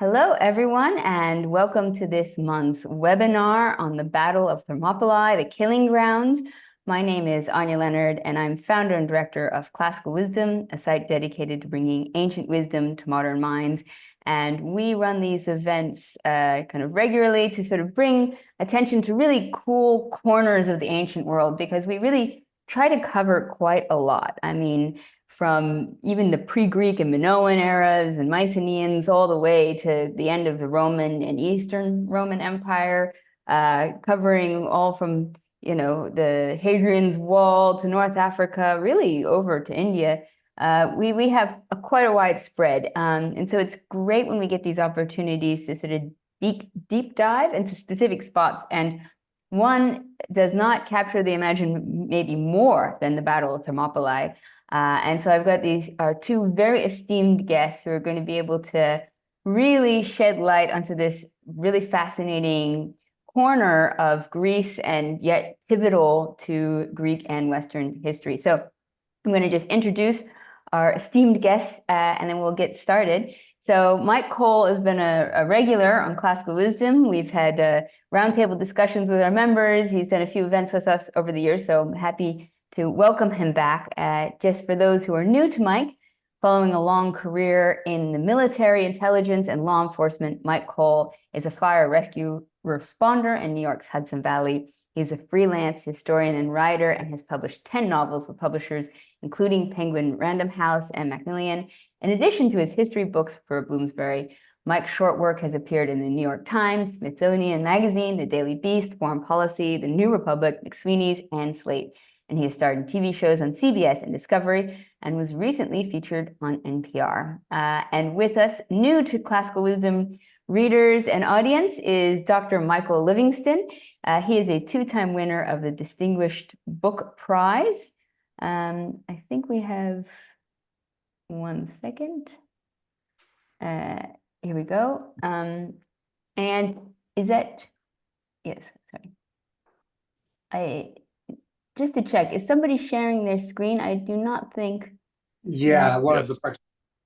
Hello, everyone, and welcome to this month's webinar on the Battle of Thermopylae, the Killing Grounds. My name is Anya Leonard, and I'm founder and director of Classical Wisdom, a site dedicated to bringing ancient wisdom to modern minds. And we run these events kind of regularly to sort of bring attention to really cool corners of the ancient world, because we really try to cover quite a lot. I mean, from even the pre-Greek and Minoan eras and Mycenaeans all the way to the end of the Roman and Eastern Roman Empire, covering all from, the Hadrian's Wall to North Africa, really over to India. We have quite a wide spread. And so it's great when we get these opportunities to sort of deep dive into specific spots. And one does not capture the imagination maybe more than the Battle of Thermopylae. And so I've got our two very esteemed guests who are going to be able to really shed light onto this really fascinating corner of Greece and yet pivotal to Greek and Western history. So I'm going to just introduce our esteemed guests and then we'll get started. So Myke Cole has been a regular on Classical Wisdom. We've had roundtable discussions with our members. He's done a few events with us over the years, so I'm happy to welcome him back. Just for those who are new to Myke, following a long career in the military, intelligence, and law enforcement, Myke Cole is a fire rescue responder in New York's Hudson Valley. He's a freelance historian and writer and has published 10 novels with publishers, including Penguin Random House and Macmillan. In addition to his history books for Bloomsbury, Myke's short work has appeared in the New York Times, Smithsonian Magazine, The Daily Beast, Foreign Policy, The New Republic, McSweeney's, and Slate. And he has starred in TV shows on CBS and Discovery and was recently featured on NPR. And with us, new to Classical Wisdom readers and audience, is Dr. Michael Livingston. He is a two-time winner of the Distinguished Book Prize. I think we have 1 second. Here we go. And is that, yes, sorry. Just to check, is somebody sharing their screen? I do not think. Yeah, one of the participants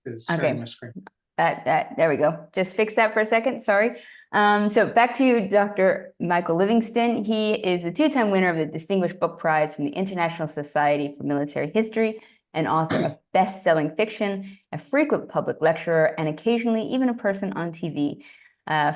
is sharing their screen. There we go. Just fix that for a second. Sorry. So back to you, Dr. Michael Livingston. He is the two-time winner of the Distinguished Book Prize from the International Society for Military History, an author of best-selling fiction, a frequent public lecturer, and occasionally even a person on TV.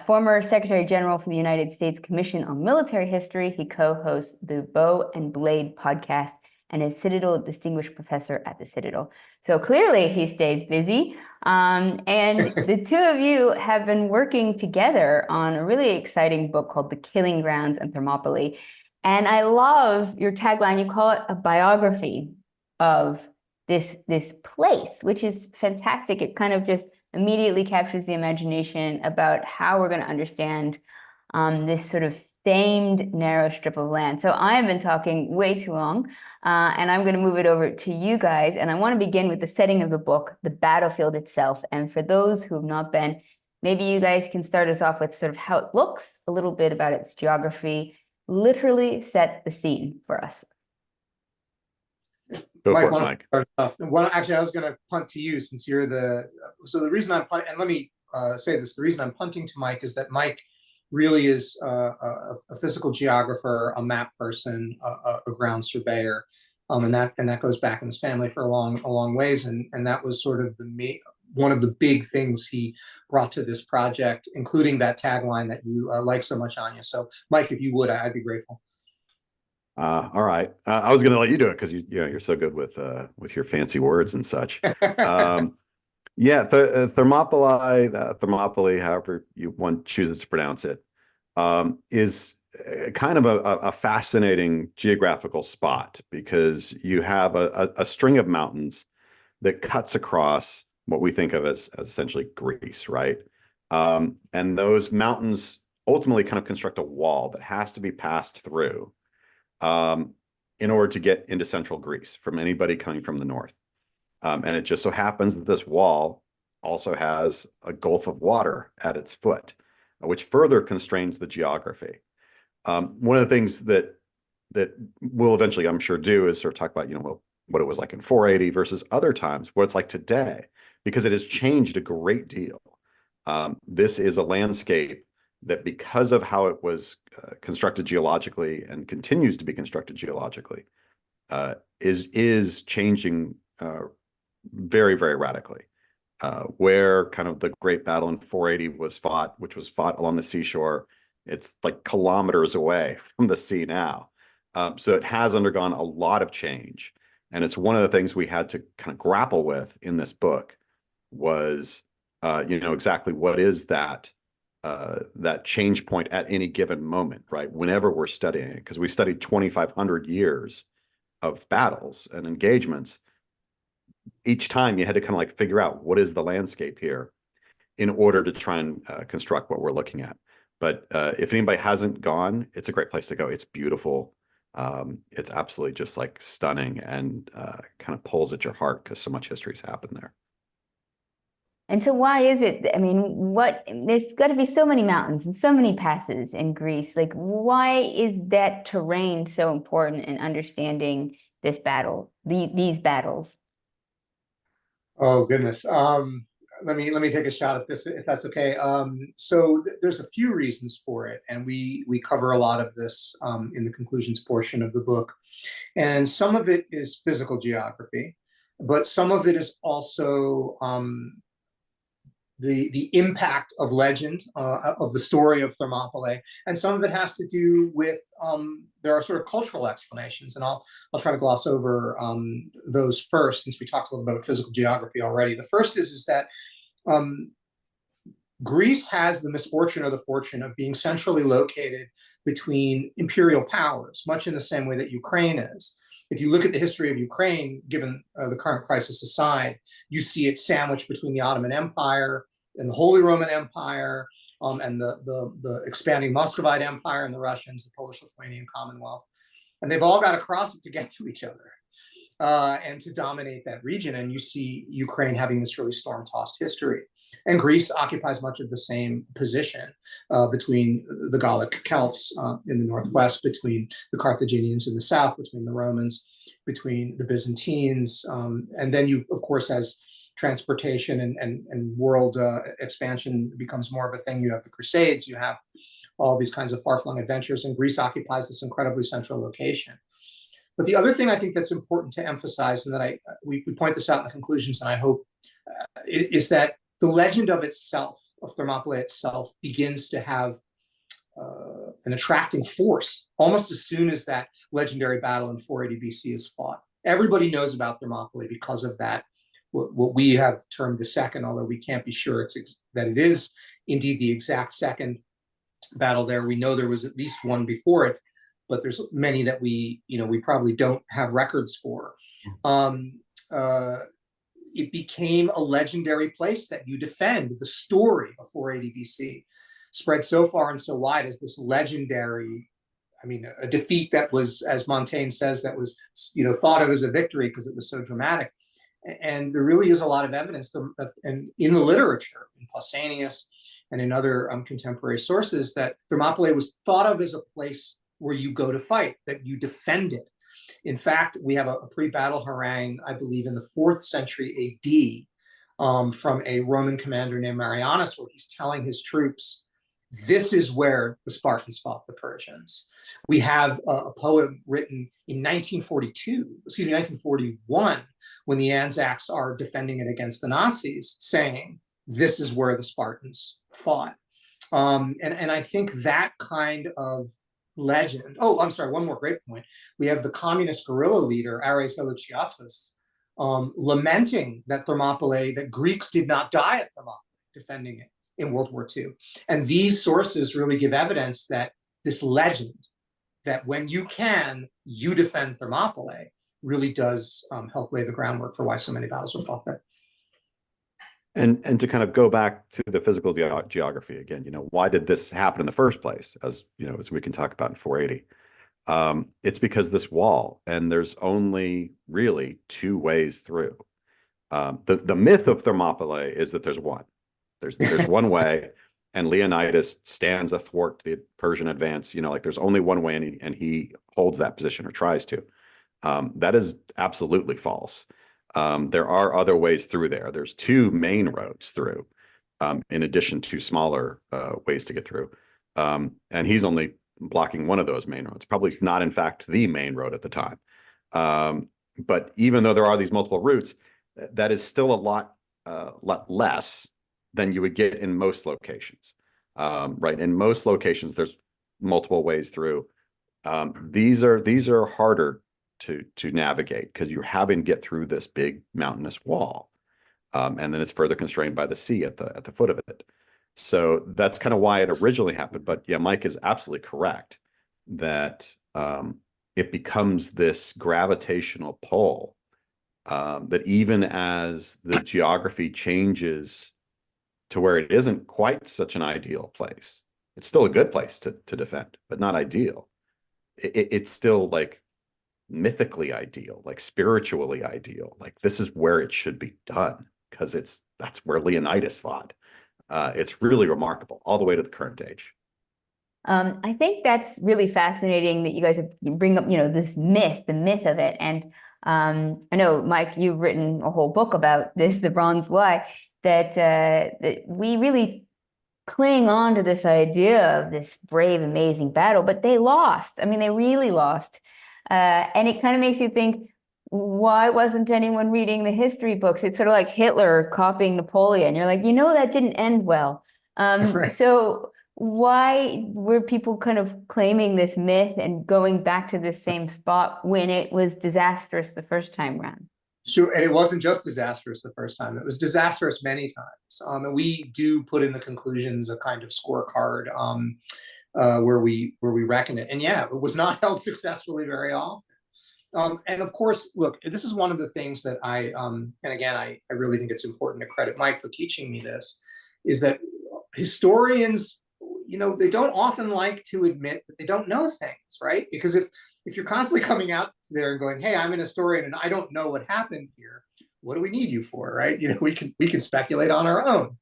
Former Secretary General for the United States Commission on Military History, he co-hosts the Bow and Blade podcast and is Citadel Distinguished Professor at the Citadel. So clearly he stays busy. And the two of you have been working together on a really exciting book called The Killing Grounds and Thermopylae. And I love your tagline. You call it a biography of this place, which is fantastic. It kind of just immediately captures the imagination about how we're going to understand this sort of famed narrow strip of land. So I have been talking way too long, and I'm going to move it over to you guys. And I want to begin with the setting of the book, the battlefield itself. And for those who have not been, maybe you guys can start us off with sort of how it looks, a little bit about its geography, literally set the scene for us. Go for it, Mike. Well, actually, I was going to punt to you since you're so the reason I'm punting, and let me say this, the reason I'm punting to Myke is that Myke really is a physical geographer, a map person, a ground surveyor, and that goes back in his family for a long ways, and that was sort of one of the big things he brought to this project, including that tagline that you like so much, Anya. So, Myke, if you would, I'd be grateful. All right. I was going to let you do it because you're so good with your fancy words and such. Yeah, Thermopylae, however one chooses to pronounce it, is kind of a fascinating geographical spot because you have a string of mountains that cuts across what we think of as essentially Greece, right? And those mountains ultimately kind of construct a wall that has to be passed through in order to get into central Greece from anybody coming from the north. And it just so happens that this wall also has a gulf of water at its foot, which further constrains the geography. One of the things that we'll eventually, I'm sure, do is sort of talk about, what it was like in 480 versus other times, what it's like today, because it has changed a great deal. This is a landscape that, because of how it was constructed geologically and continues to be constructed geologically, is changing very, very radically. Where kind of the Great Battle in 480 was fought, which was fought along the seashore, it's like kilometers away from the sea now. So it has undergone a lot of change. And it's one of the things we had to kind of grapple with in this book was, exactly what is that change point at any given moment, right? Whenever we're studying it, because we studied 2,500 years of battles and engagements. Each time you had to kind of like figure out what is the landscape here in order to try and construct what we're looking at. But if anybody hasn't gone, it's a great place to go. It's beautiful. It's absolutely just like stunning and kind of pulls at your heart because so much history's happened there. And so why is it, I mean, there's got to be so many mountains and so many passes in Greece. Like, why is that terrain so important in understanding this battle, these battles? Oh goodness. Let me take a shot at this if that's okay. So there's a few reasons for it, and we cover a lot of this in the conclusions portion of the book. And some of it is physical geography, but some of it is also the impact of legend, of the story of Thermopylae, and some of it has to do with there are sort of cultural explanations, and I'll try to gloss over those first, since we talked a little bit about physical geography already. The first is that Greece has the misfortune or the fortune of being centrally located between imperial powers, much in the same way that Ukraine is. If you look at the history of Ukraine, given the current crisis aside, you see it sandwiched between the Ottoman Empire and the Holy Roman Empire, and the expanding Muscovite Empire, and the Russians, the Polish-Lithuanian Commonwealth. And they've all got to cross it to get to each other and to dominate that region. And you see Ukraine having this really storm-tossed history. And Greece occupies much of the same position between the Gallic Celts in the northwest, between the Carthaginians in the south, between the Romans, between the Byzantines. And then you, of course, as transportation and world expansion becomes more of a thing, you have the Crusades, you have all these kinds of far-flung adventures, and Greece occupies this incredibly central location. But the other thing I think that's important to emphasize, and that we point this out in the conclusions, and I hope, is that the legend of itself, of Thermopylae itself, begins to have an attracting force almost as soon as that legendary battle in 480 BC is fought. Everybody knows about Thermopylae because of that, what we have termed the second, although we can't be sure that it is indeed the exact second battle there. We know there was at least one before it, but there's many that we probably don't have records for. It became a legendary place that you defend. The story of 480 BC spread so far and so wide as this legendary, a defeat that was, as Montaigne says, that was, thought of as a victory because it was so dramatic. And there really is a lot of evidence and in the literature, in Pausanias and in other contemporary sources, that Thermopylae was thought of as a place where you go to fight, that you defend it. In fact, we have a pre-battle harangue, I believe, in the 4th century AD, from a Roman commander named Marianus, where he's telling his troops, this is where the Spartans fought the Persians. We have a poem written in 1941, when the Anzacs are defending it against the Nazis, saying, this is where the Spartans fought. And I think that kind of legend. Oh, I'm sorry, one more great point. We have the communist guerrilla leader, Ares Velociatus, lamenting that Greeks did not die at Thermopylae, defending it in World War II. And these sources really give evidence that this legend, that when you defend Thermopylae, really does help lay the groundwork for why so many battles were fought there. And to kind of go back to the physical geography again, why did this happen in the first place? As we can talk about in 480, it's because this wall, and there's only really 2 ways through. The myth of Thermopylae is that there's one. There's one way, and Leonidas stands athwart the Persian advance. There's only one way, and he holds that position or tries to. That is absolutely false. There are other ways through there. There's 2 main roads through. in addition to smaller ways to get through. And he's only blocking one of those main roads, probably not, in fact, the main road at the time. But even though there are these multiple routes, that is still a lot less than you would get in most locations. Right. In most locations, there's multiple ways through. These are harder to navigate because you're having to get through this big mountainous wall. And then it's further constrained by the sea at the foot of it. So that's kind of why it originally happened. But yeah, Mike is absolutely correct that it becomes this gravitational pull that even as the geography changes to where it isn't quite such an ideal place, it's still a good place to defend, but not ideal. It's still like mythically ideal, like spiritually ideal. Like this is where it should be done because that's where Leonidas fought. It's really remarkable all the way to the current age. I think that's really fascinating that you guys bring up, this myth, the myth of it. And I know, Mike, you've written a whole book about this, The Bronze Lie, that we really cling on to this idea of this brave, amazing battle, but they lost. I mean, they really lost. And it kind of makes you think, why wasn't anyone reading the history books? It's sort of like Hitler copying Napoleon. You're like, that didn't end well. Right. So why were people kind of claiming this myth and going back to the same spot when it was disastrous the first time around? Sure, and it wasn't just disastrous the first time. It was disastrous many times. And we do put in the conclusions a kind of scorecard where we reckon it. And yeah, it was not held successfully very often. And of course, look, this is one of the things that and again, I really think it's important to credit Mike for teaching me this, is that historians, they don't often like to admit that they don't know things, right? Because if you're constantly coming out there and going, hey, I'm an historian and I don't know what happened here, what do we need you for, right? We can speculate on our own.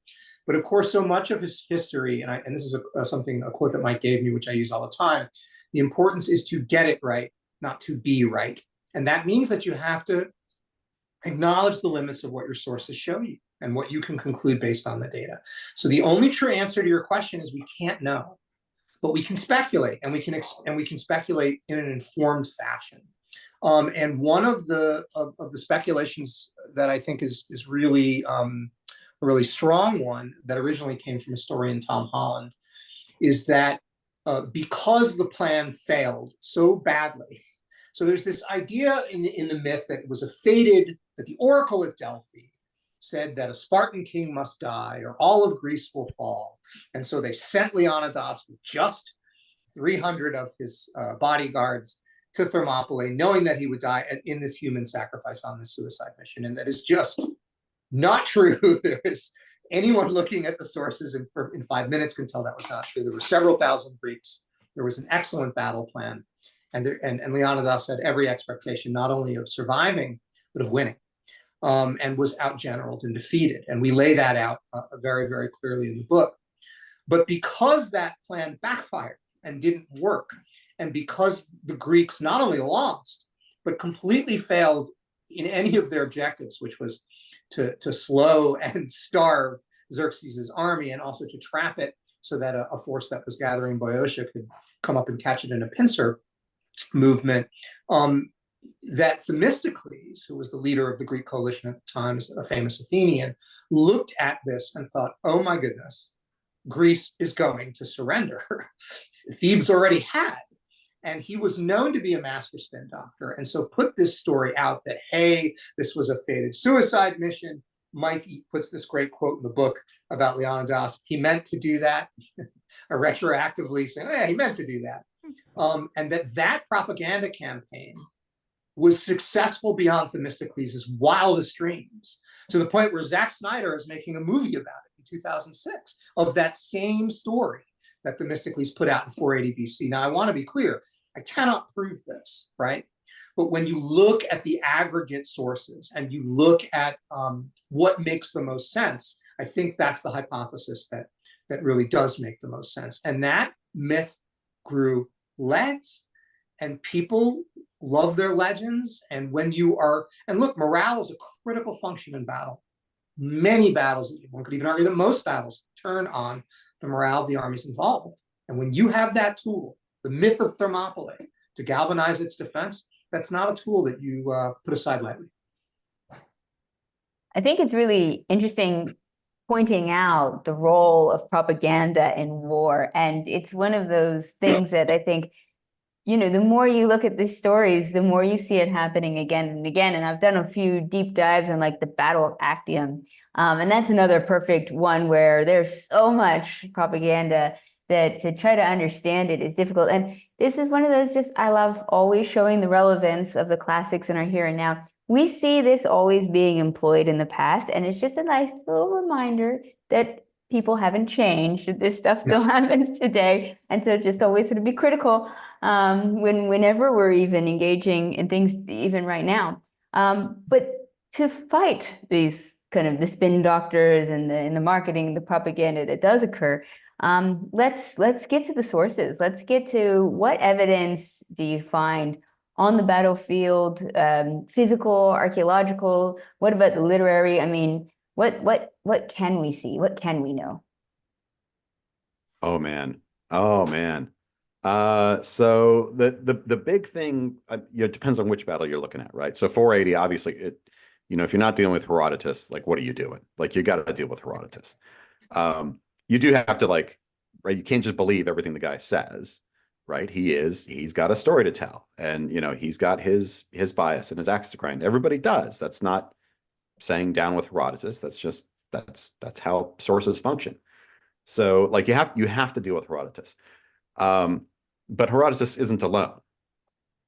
But of course, so much of his history, and this is a quote that Mike gave me, which I use all the time, the importance is to get it right, not to be right. And that means that you have to acknowledge the limits of what your sources show you and what you can conclude based on the data. So the only true answer to your question is we can't know, but we can speculate, and we can speculate in an informed fashion. And one of the speculations that I think is really a really strong one that originally came from historian Tom Holland is that because the plan failed so badly, so there's this idea in the myth that it was that the oracle at Delphi said that a Spartan king must die or all of Greece will fall. And so they sent Leonidas with just 300 of his bodyguards to Thermopylae, knowing that he would die in this human sacrifice on this suicide mission. And that is just not true. There is anyone looking at the sources in 5 minutes can tell that was not true. There were several thousand Greeks. There was an excellent battle plan. And Leonidas had every expectation not only of surviving, but of winning. And was outgeneraled and defeated. And we lay that out very, very clearly in the book. But because that plan backfired and didn't work, and because the Greeks not only lost, but completely failed in any of their objectives, which was to slow and starve Xerxes' army and also to trap it so that a force that was gathering Boeotia could come up and catch it in a pincer movement, that Themistocles, who was the leader of the Greek coalition at the time, a famous Athenian, looked at this and thought, oh my goodness, Greece is going to surrender. Thebes already had. And he was known to be a master spin doctor. And so put this story out that, hey, this was a fated suicide mission. Mike puts this great quote in the book about Leonidas. He meant to do that, or retroactively saying, oh, yeah, he meant to do that. And that propaganda campaign was successful beyond Themistocles' wildest dreams, to the point where Zack Snyder is making a movie about it in 2006 of that same story that Themistocles put out in 480 BC. Now, I want to be clear, I cannot prove this, right? But when you look at the aggregate sources and you look at what makes the most sense, I think that's the hypothesis that really does make the most sense. And that myth grew legs, and people love their legends. And when you are, and look, morale is a critical function in battle. many battles, one could even argue that most battles, turn on the morale of the armies involved. And when you have that tool, the myth of Thermopylae, to galvanize its defense, that's not a tool that you put aside lightly. I think it's really interesting pointing out the role of propaganda in war. And it's one of those things that I think, the more you look at these stories, the more you see it happening again and again. And I've done a few deep dives on like the Battle of Actium. And that's another perfect one where there's so much propaganda that to try to understand it is difficult. And this is one of those I love always showing the relevance of the classics in our here and now. We see this always being employed in the past, and it's just a nice little reminder that people haven't changed. This stuff still happens today, and to just always sort of be critical whenever we're even engaging in things, even right now. But to fight these kind of the spin doctors and the marketing, the propaganda that does occur, let's get to the sources. Let's get to what evidence do you find on the battlefield, physical, archaeological? What about the literary? I mean, what can we see? What can we know? Oh man. Oh man. So the big thing, it depends on which battle you're looking at, right? So 480, obviously, if you're not dealing with Herodotus, like, what are you doing? Like, you got to deal with Herodotus. You do have to, like, right? You can't just believe everything the guy says, right? He's got a story to tell, and he's got his bias and his axe to grind. Everybody does. That's not saying down with Herodotus. That's how sources function. So, like, you have to deal with Herodotus. But Herodotus isn't alone.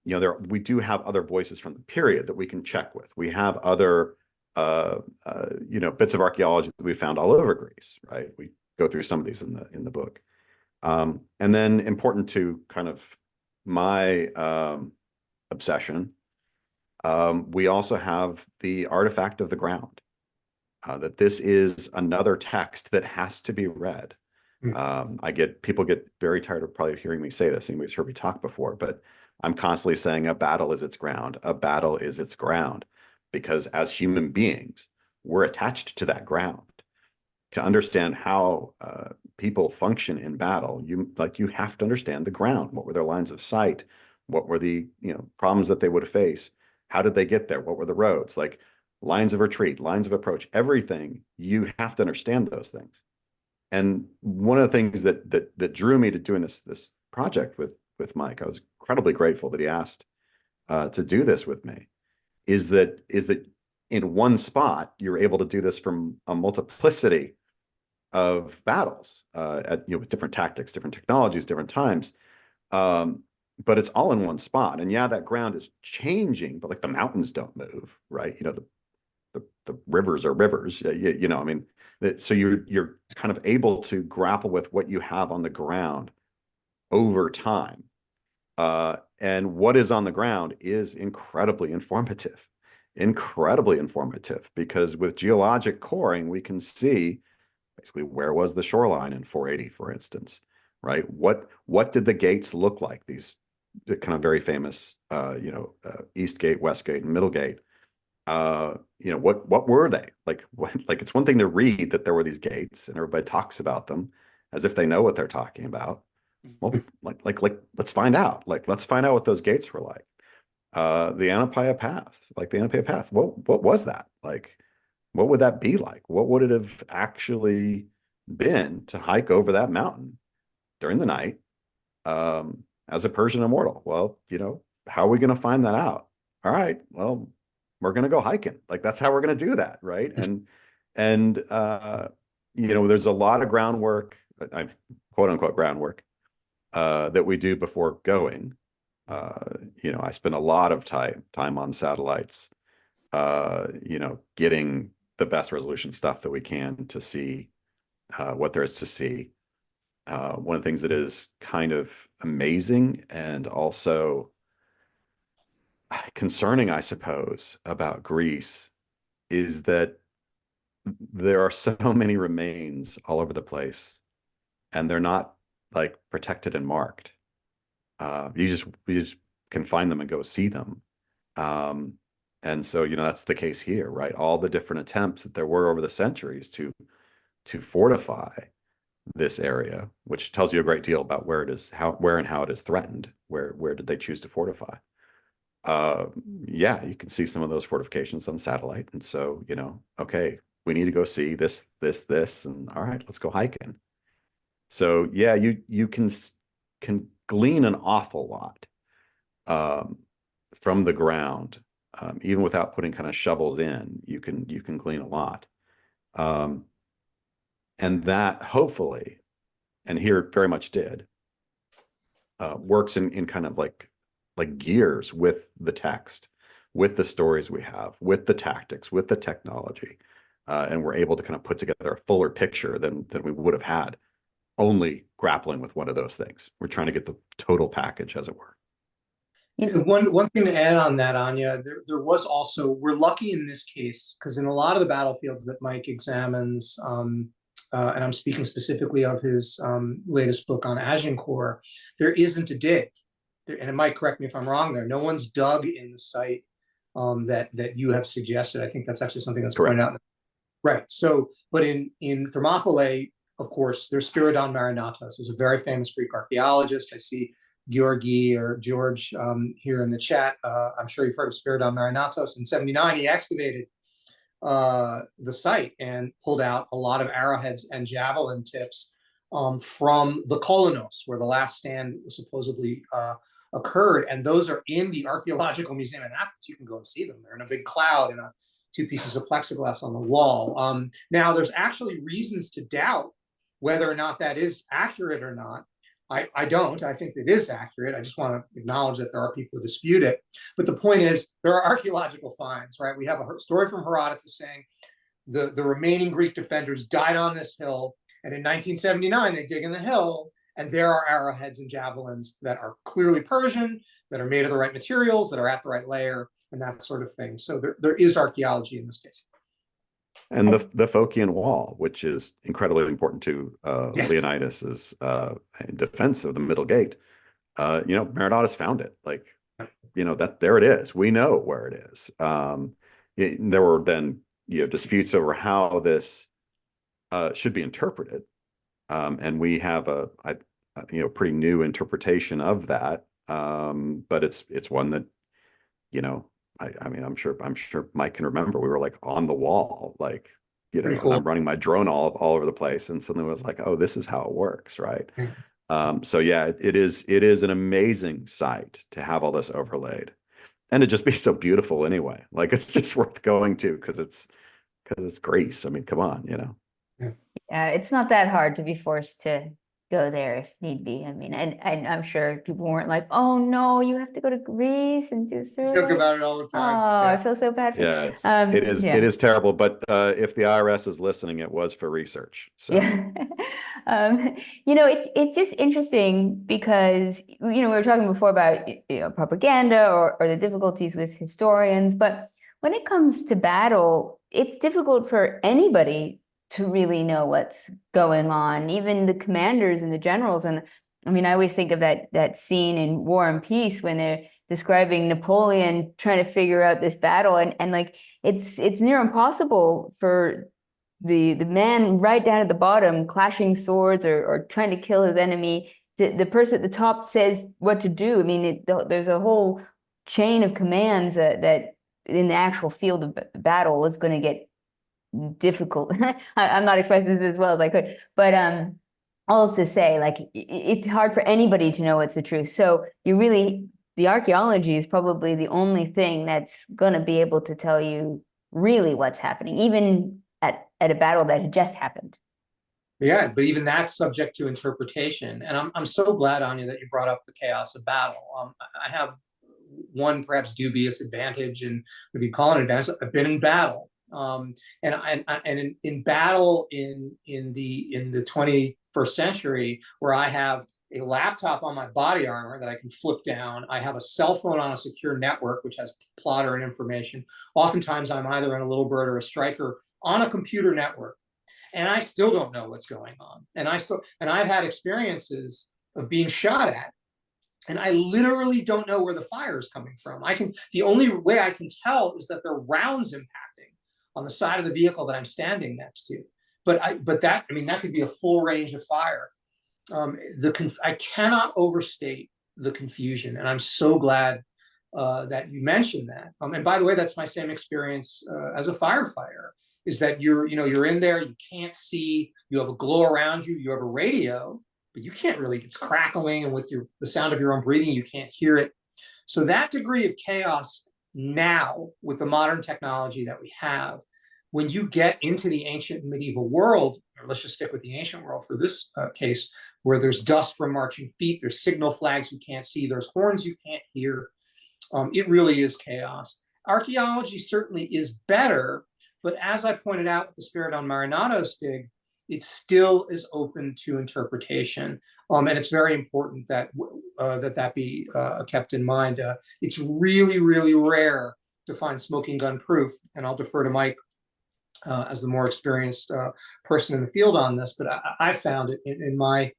We do have other voices from the period that we can check with. We have other bits of archaeology that we found all over Greece, right? We go through some of these in the book. And then, important to kind of my obsession, we also have the artifact of the ground. That this is another text that has to be read. People get very tired of probably hearing me say this. Anybody's heard me talk before, but I'm constantly saying a battle is its ground. A battle is its ground, because as human beings, we're attached to that ground. To understand how people function in battle, you have to understand the ground. What were their lines of sight? What were the problems that they would face? How did they get there? What were the roads? Like, lines of retreat, lines of approach, everything. You have to understand those things. And one of the things that drew me to doing this project with Mike, I was incredibly grateful that he asked to do this with me, is that in one spot you're able to do this from a multiplicity of battles with different tactics, different technologies, different times. But it's all in one spot. And yeah, that ground is changing, but like, the mountains don't move, right? The rivers are rivers, I mean, so you're kind of able to grapple with what you have on the ground over time. And what is on the ground is incredibly informative, because with geologic coring, we can see basically where was the shoreline in 480, for instance, right? What did the gates look like? These kind of very famous, East Gate, West Gate, and Middle Gate. What were they like? It's one thing to read that there were these gates and everybody talks about them as if they know what they're talking about. Well, let's find out. Let's find out what those gates were like. The Anapaia Path, what was that like? What would that be like? What would it have actually been to hike over that mountain during the night as a Persian immortal? Well, how are we going to find that out? All right, well, we're going to go hiking. Like, that's how we're going to do that, right? And there's a lot of groundwork, quote unquote groundwork, that we do before going. I spend a lot of time on satellites, getting the best resolution stuff that we can to see what there is to see. One of the things that is kind of amazing and also concerning, I suppose, about Greece is that there are so many remains all over the place, and they're not like protected and we just can find them and go see them. And so, that's the case here, right? All the different attempts that there were over the centuries to fortify this area, which tells you a great deal about where and how it is threatened. Where did they choose to fortify? Uh, yeah, you can see some of those fortifications on satellite. And so, okay, we need to go see this, and all right, let's go hiking. So yeah, you can glean an awful lot from the ground, even without putting kind of shovels in. You can glean a lot, and that hopefully, and here it very much did, works in kind of like gears with the text, with the stories we have, with the tactics, with the technology, and we're able to kind of put together a fuller picture than we would have had only grappling with one of those things. We're trying to get the total package, as it were. One thing to add on that, Anya, there was also, we're lucky in this case, because in a lot of the battlefields that Myke examines, and I'm speaking specifically of his latest book on Agincourt, there isn't a dig. And it might correct me if I'm wrong there. No one's dug in the site that you have suggested. I think that's actually something that's Correct. pointed out. Right. So, but in Thermopylae, of course, there's Spiridon Marinatos. Is a very famous Greek archaeologist. I see Georgi or George here in the chat. I'm sure you've heard of Spiridon Marinatos. In 79, he excavated the site and pulled out a lot of arrowheads and javelin tips from the Kolonos, where the last stand supposedly occurred. And those are in the Archaeological Museum in Athens. You can go and see them. They're in a big cloud in two pieces of plexiglass on the wall. Now, there's actually reasons to doubt whether or not that is accurate or not. I don't. I think it is accurate. I just want to acknowledge that there are people who dispute it. But the point is, there are archaeological finds, right? We have a story from Herodotus saying the remaining Greek defenders died on this hill. And in 1979, they dig in the hill, and there are arrowheads and javelins that are clearly Persian, that are made of the right materials, that are at the right layer, and that sort of thing. So there is archaeology in this case. And the Phocian Wall, which is incredibly important to Yes. Leonidas's defense of the Middle Gate. Merodotus found it. That there it is. We know where it is. There were then disputes over how this should be interpreted, and we have a pretty new interpretation of that. But it's one that I'm sure Myke can remember. We were like on the wall, Pretty cool. and I'm running my drone all over the place, and suddenly it was like, oh, this is how it works, right? So yeah, it is an amazing sight to have all this overlaid, and to just be so beautiful anyway. It's just worth going to because it's Greece. I mean, come on, Yeah, it's not that hard to be forced to go there if need be. I mean, and I'm sure people weren't like, "Oh no, you have to go to Greece and do survey." Joke about it all the time. Oh, Yeah. I feel so bad for Yeah, it is terrible. But if the IRS is listening, it was for research. So yeah. It's just interesting because we were talking before about propaganda or the difficulties with historians, but when it comes to battle, it's difficult for anybody to really know what's going on, even the commanders and the generals. And I mean, I always think of that scene in War and Peace when they're describing Napoleon trying to figure out this battle, and like it's near impossible for the man right down at the bottom clashing swords or trying to kill his enemy. The person at the top says what to do. I mean, there's a whole chain of commands that in the actual field of battle is going to get difficult. I'm not expressing this as well as I could, but all to say, it's hard for anybody to know what's the truth. So the archaeology is probably the only thing that's going to be able to tell you really what's happening, even at a battle that had just happened. Yeah, but even that's subject to interpretation. And I'm so glad, Anya, that you brought up the chaos of battle. I have one perhaps dubious advantage, and if you call it an advantage, I've been in battle. And in battle in the 21st century, where I have a laptop on my body armor that I can flip down, I have a cell phone on a secure network which has plotter and information. Oftentimes, I'm either in a Little Bird or a Striker on a computer network, and I still don't know what's going on. And I've had experiences of being shot at And I literally don't know where the fire is coming from. The only way I can tell is that there are rounds impacting on the side of the vehicle that I'm standing next to. But that could be a full range of fire. I cannot overstate the confusion, and I'm so glad that you mentioned that. And by the way, that's my same experience as a firefighter. Is that you're in there, you can't see, you have a glow around you, you have a radio, but you can't really, it's crackling, and with the sound of your own breathing, you can't hear it. So that degree of chaos now, with the modern technology that we have, when you get into the ancient and medieval world, or let's just stick with the ancient world for this case, where there's dust from marching feet, there's signal flags you can't see, there's horns you can't hear, it really is chaos. Archaeology certainly is better, but as I pointed out with the Spiridon Marinato Stig, it still is open to interpretation. And it's very important that that be kept in mind. It's really, really rare to find smoking gun proof, and I'll defer to Myke as the more experienced person in the field on this, but I found it in my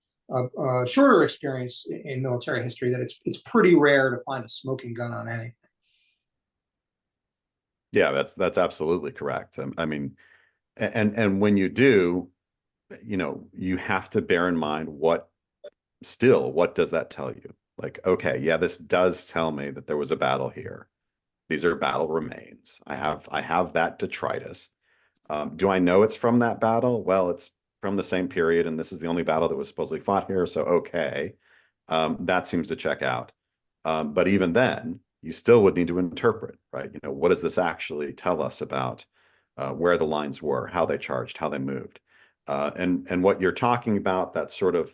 shorter experience in military history that it's pretty rare to find a smoking gun on anything. Yeah, that's absolutely correct. I mean, and when you do, you have to bear in mind what does that tell you? Like, okay, yeah, this does tell me that there was a battle here. These are battle remains. I have that detritus. Do I know it's from that battle? Well, it's from the same period, and this is the only battle that was supposedly fought here. So, okay, that seems to check out. But even then, you still would need to interpret, right? What does this actually tell us about where the lines were, how they charged, how they moved, and what you're talking about? That sort of,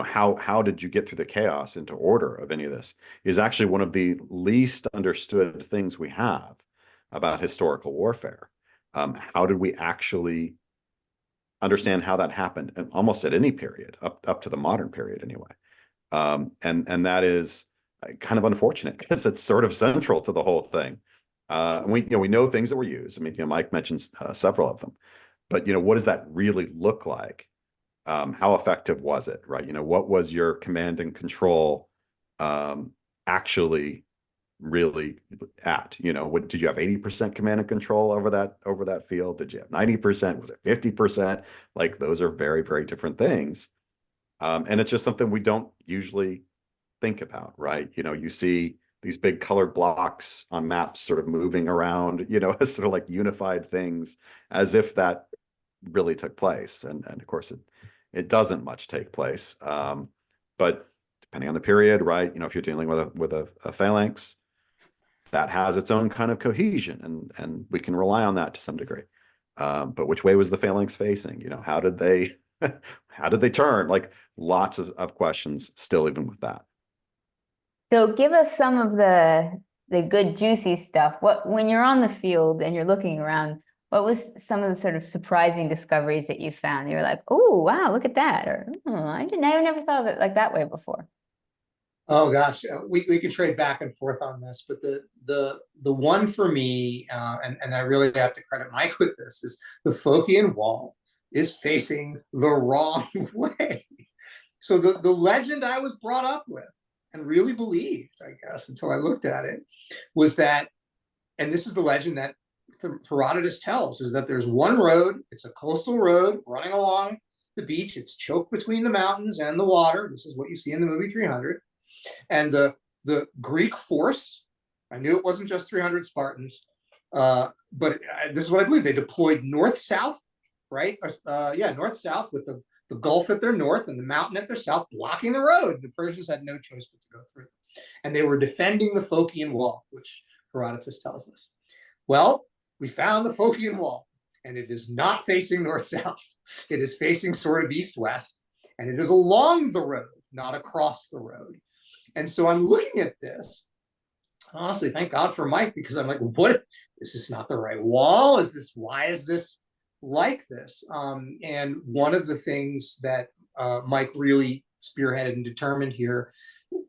how did you get through the chaos into order of any of this is actually one of the least understood things we have about historical warfare. How did we actually understand how that happened, and almost at any period up to the modern period anyway? And that is kind of unfortunate because it's sort of central to the whole thing. We know things that were used. I mean, Myke mentions several of them, but what does that really look like? How effective was it, right? What was your command and control actually really at? Did you have 80% command and control over that field? Did you have 90%? Was it 50%? Like, those are very, very different things. And it's just something we don't usually think about, right? You see these big colored blocks on maps sort of moving around, as sort of like unified things, as if that really took place. And of course, it doesn't much take place. But depending on the period, right? If you're dealing with a phalanx, that has its own kind of cohesion, and we can rely on that to some degree. But which way was the phalanx facing? How did they how did they turn? Like, lots of questions still, even with that. So give us some of the good juicy stuff. When you're on the field and you're looking around, what was some of the sort of surprising discoveries that you found? You're like, oh wow, look at that, or I never thought of it like that way before. Oh gosh, we could trade back and forth on this, but the one for me, and I really have to credit Myke with this, is the Phocian wall is facing the wrong way. So the legend I was brought up with and really believed, I guess, until I looked at it, was that, and this is the legend that Herodotus tells, is that there's one road, it's a coastal road running along the beach, it's choked between the mountains and the water. This is what you see in the movie 300. And the Greek force, I knew it wasn't just 300 Spartans, but this is what I believe. They deployed north-south, right? North-south, with the Gulf at their north and the mountain at their south, blocking the road. The Persians had no choice but to go through. And they were defending the Phocian wall, which Herodotus tells us. Well, we found the Phocian wall, and it is not facing north-south. It is facing sort of east-west, and it is along the road, not across the road. And so I'm looking at this. Honestly, thank God for Myke, because I'm like, what? This is not the right wall. Why is this like this? And one of the things that Myke really spearheaded and determined here,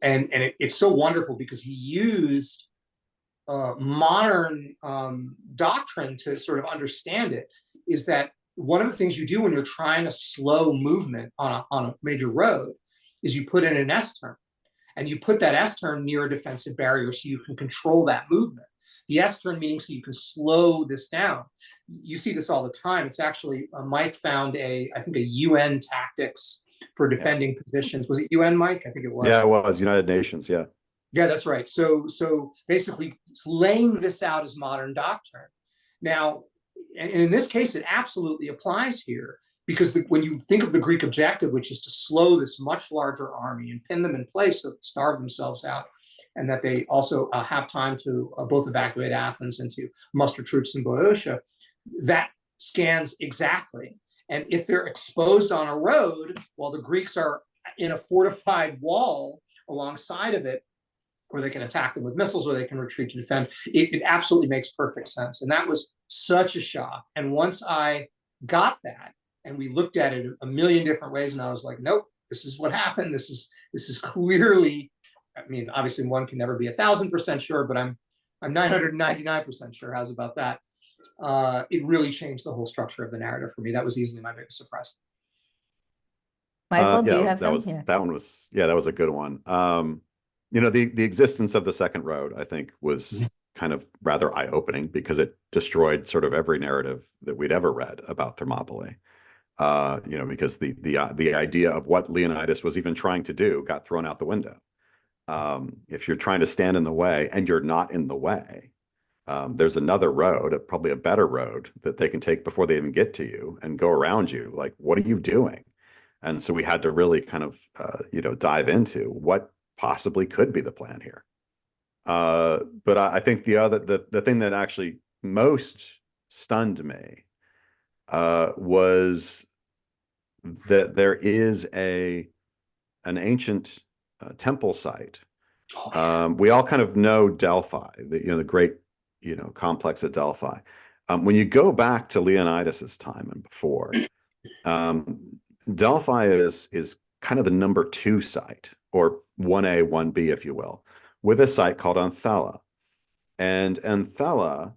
and it's so wonderful because he used modern doctrine to sort of understand it, is that one of the things you do when you're trying to slow movement on a major road is you put in an S turn. and you put that S turn near a defensive barrier so you can control that movement. The S turn meaning so you can slow this down. You see this all the time. It's actually, Myke found I think a UN tactics for defending positions. Was it UN, Myke? I think it was. Yeah, it was United Nations. Yeah. Yeah, that's right. So basically it's laying this out as modern doctrine. Now, and in this case, it absolutely applies here, because when you think of the Greek objective, which is to slow this much larger army and pin them in place so they starve themselves out, and that they also have time to both evacuate Athens and to muster troops in Boeotia, that scans exactly. And if they're exposed on a road while the Greeks are in a fortified wall alongside of it, or they can attack them with missiles, or they can retreat to defend, it absolutely makes perfect sense. And that was such a shock. And once I got that, and we looked at it a million different ways, and I was like, nope, this is what happened. This is clearly, I mean, obviously one can never be 1,000% sure, but I'm 999% sure. How's about that? It really changed the whole structure of the narrative for me. That was easily my biggest surprise. Michael, do Yeah, you have some? that one was, yeah, that was a good one. You know, the existence of the second road, I think, was kind of rather eye-opening, because it destroyed sort of every narrative that we'd ever read about Thermopylae. You know, because the idea of what Leonidas was even trying to do got thrown out the window. If you're trying to stand in the way and you're not in the way, there's another road, probably a better road, that they can take before they even get to you and go around you. Like, what are you doing? And so we had to really kind of, you know, dive into what possibly could be the plan here. But I think the thing that actually most stunned me was that there is an ancient temple site. We all kind of know Delphi, the great, complex at Delphi. When you go back to Leonidas's time and before, Delphi is kind of the number 2 site, or 1A, 1B, if you will, with a site called Anthela. And Anthela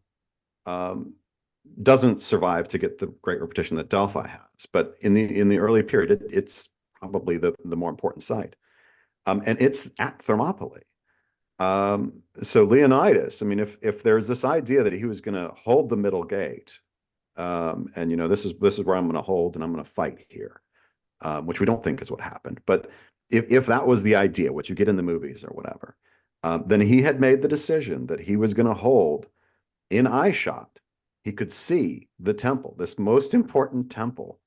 doesn't survive to get the great reputation that Delphi has, but in the early period, it's probably the more important site. And it's at Thermopylae. So Leonidas, I mean, if there's this idea that he was going to hold the middle gate, and this is where I'm going to hold, and I'm going to fight here, which we don't think is what happened. But if that was the idea, which you get in the movies or whatever, then he had made the decision that he was going to hold in eye shot. He could see the temple, this most important temple,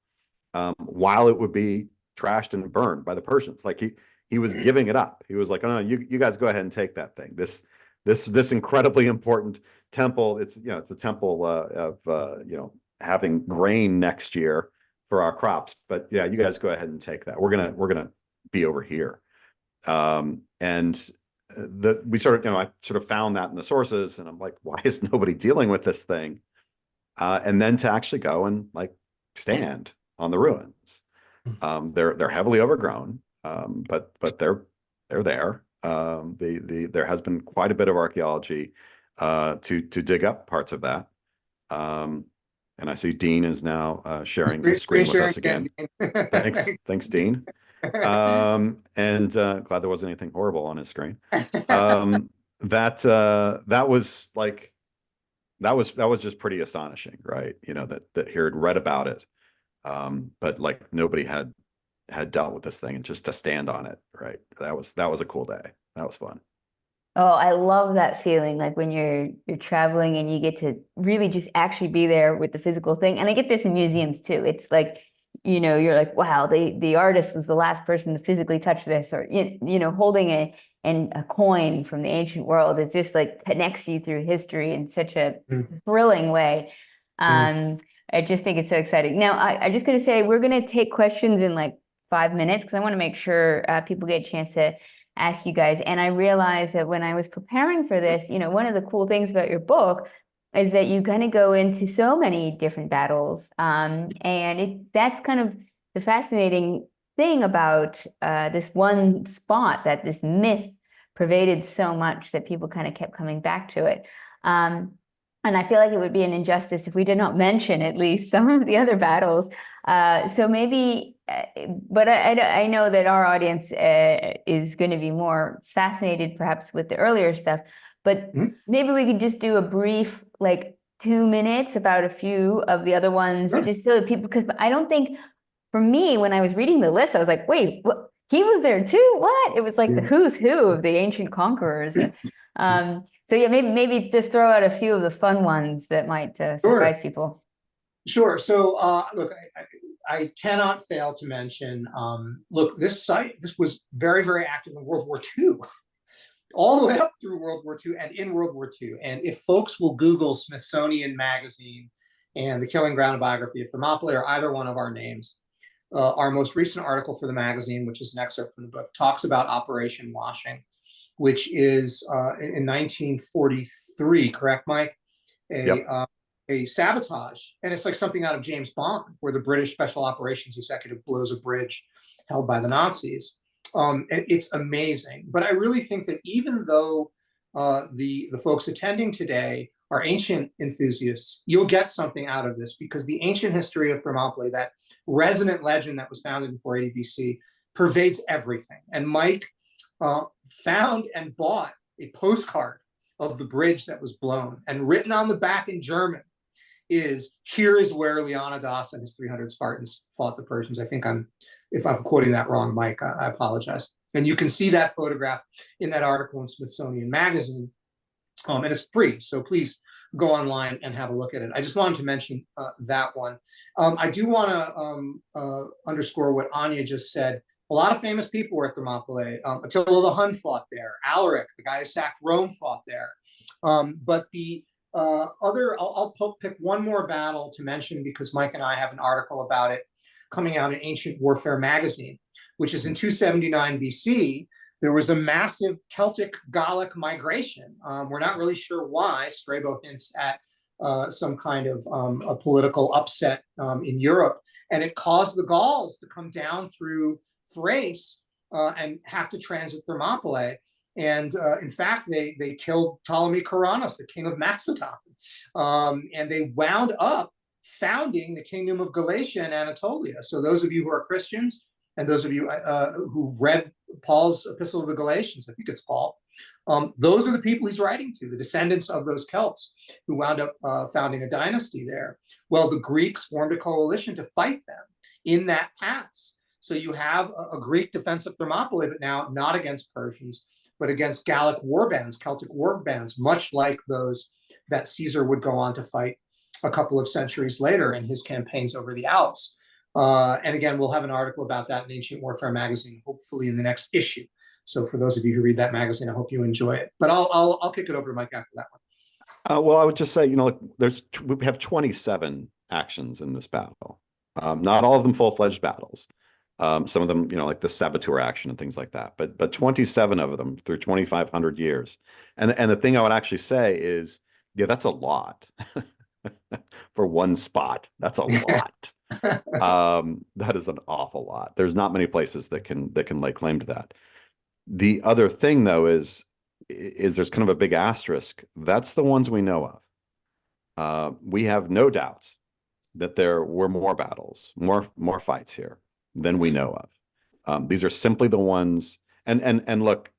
while it would be trashed and burned by the Persians. Like he was giving it up. He was like, "Oh no, you guys go ahead and take that thing. This incredibly important temple. It's the temple of having grain next year for our crops. But yeah, you guys go ahead and take that. We're gonna be over here." We sort of, I sort of found that in the sources, and I'm like, why is nobody dealing with this thing? And then to actually go and like stand on the ruins. They're heavily overgrown, but they're there. There has been quite a bit of archaeology to dig up parts of that. And I see Dean is now sharing his screen with us again. Thanks, Dean. And glad there wasn't anything horrible on his screen. That was just pretty astonishing, right? That he had read about it, but like nobody had dealt with this thing, and just to stand on it, right? That was a cool day. That was fun. Oh, I love that feeling, like when you're traveling and you get to really just actually be there with the physical thing. And I get this in museums too. It's like, you're like, wow, the artist was the last person to physically touch this, or holding a coin from the ancient world. It just like connects you through history in such a thrilling way. I just think it's so exciting. Now, I just going to say, we're going to take questions in like 5 minutes, because I want to make sure people get a chance to ask you guys. And I realized that when I was preparing for this, one of the cool things about your book is that you kind of go into so many different battles. And that's kind of the fascinating thing about this one spot, that this myth pervaded so much that people kind of kept coming back to it. And I feel like it would be an injustice if we did not mention at least some of the other battles. So maybe, but I know that our audience is going to be more fascinated perhaps with the earlier stuff, but Mhm. maybe we could just do a brief, like 2 minutes about a few of the other ones, Sure. just so that people, because I don't think, for me, when I was reading the list, I was like, wait, what? He was there too? What? It was like the Yeah. who's who of the ancient conquerors. So yeah, maybe just throw out a few of the fun ones that might Sure. surprise people. Sure. So, look, I cannot fail to mention, look, this was very, very active in World War II, all the way up through World War II and in World War II. And if folks will Google Smithsonian Magazine and The Killing Ground, Biography of Thermopylae, or either one of our names, our most recent article for the magazine, which is an excerpt from the book, talks about Operation Washing, which is in 1943, correct, Mike? Yep. A sabotage, and it's like something out of James Bond, where the British Special Operations Executive blows a bridge held by the Nazis. And it's amazing. But I really think that even though the folks attending today are ancient enthusiasts, you'll get something out of this, because the ancient history of Thermopylae, that resonant legend that was founded in 480 BC, pervades everything. And Mike found and bought a postcard of the bridge that was blown, and written on the back in German is, "Here is where Leonidas and his 300 Spartans fought the Persians." If I'm quoting that wrong, Mike, I apologize. And you can see that photograph in that article in Smithsonian Magazine, and it's free. So please go online and have a look at it. I just wanted to mention that one. I do want to underscore what Anya just said. A lot of famous people were at Thermopylae. Attila the Hun fought there. Alaric, the guy who sacked Rome, fought there. But the I'll pick one more battle to mention, because Mike and I have an article about it coming out in Ancient Warfare Magazine, which is in 279 BC. There was a massive Celtic Gallic migration. We're not really sure why. Strabo hints at some kind of a political upset in Europe, and it caused the Gauls to come down through Thrace and have to transit Thermopylae. And in fact, they killed Ptolemy Coronis, the king of Macedon, and they wound up founding the kingdom of Galatia and Anatolia. So those of you who are Christians, and those of you who've read Paul's Epistle to the Galatians, I think it's Paul, those are the people he's writing to, the descendants of those Celts who wound up founding a dynasty there. Well, the Greeks formed a coalition to fight them in that pass. So you have a Greek defense of Thermopylae, but now not against Persians, but against Gallic warbands, Celtic warbands, much like those that Caesar would go on to fight a couple of centuries later in his campaigns over the Alps. And again, we'll have an article about that in Ancient Warfare Magazine, hopefully in the next issue. So for those of you who read that magazine, I hope you enjoy it. But I'll kick it over to Mike after that one. Well, I would just say, look, we have 27 actions in this battle. Not all of them full-fledged battles. Some of them, like the saboteur action and things like that. But 27 of them through 2,500 years. And the thing I would actually say is, yeah, that's a lot for one spot. That's a lot. That is an awful lot. There's not many places that can lay claim to that. The other thing, though, is there's kind of a big asterisk. That's the ones we know of. We have no doubts that there were more battles, more fights here than we know of. These are simply the ones. And look,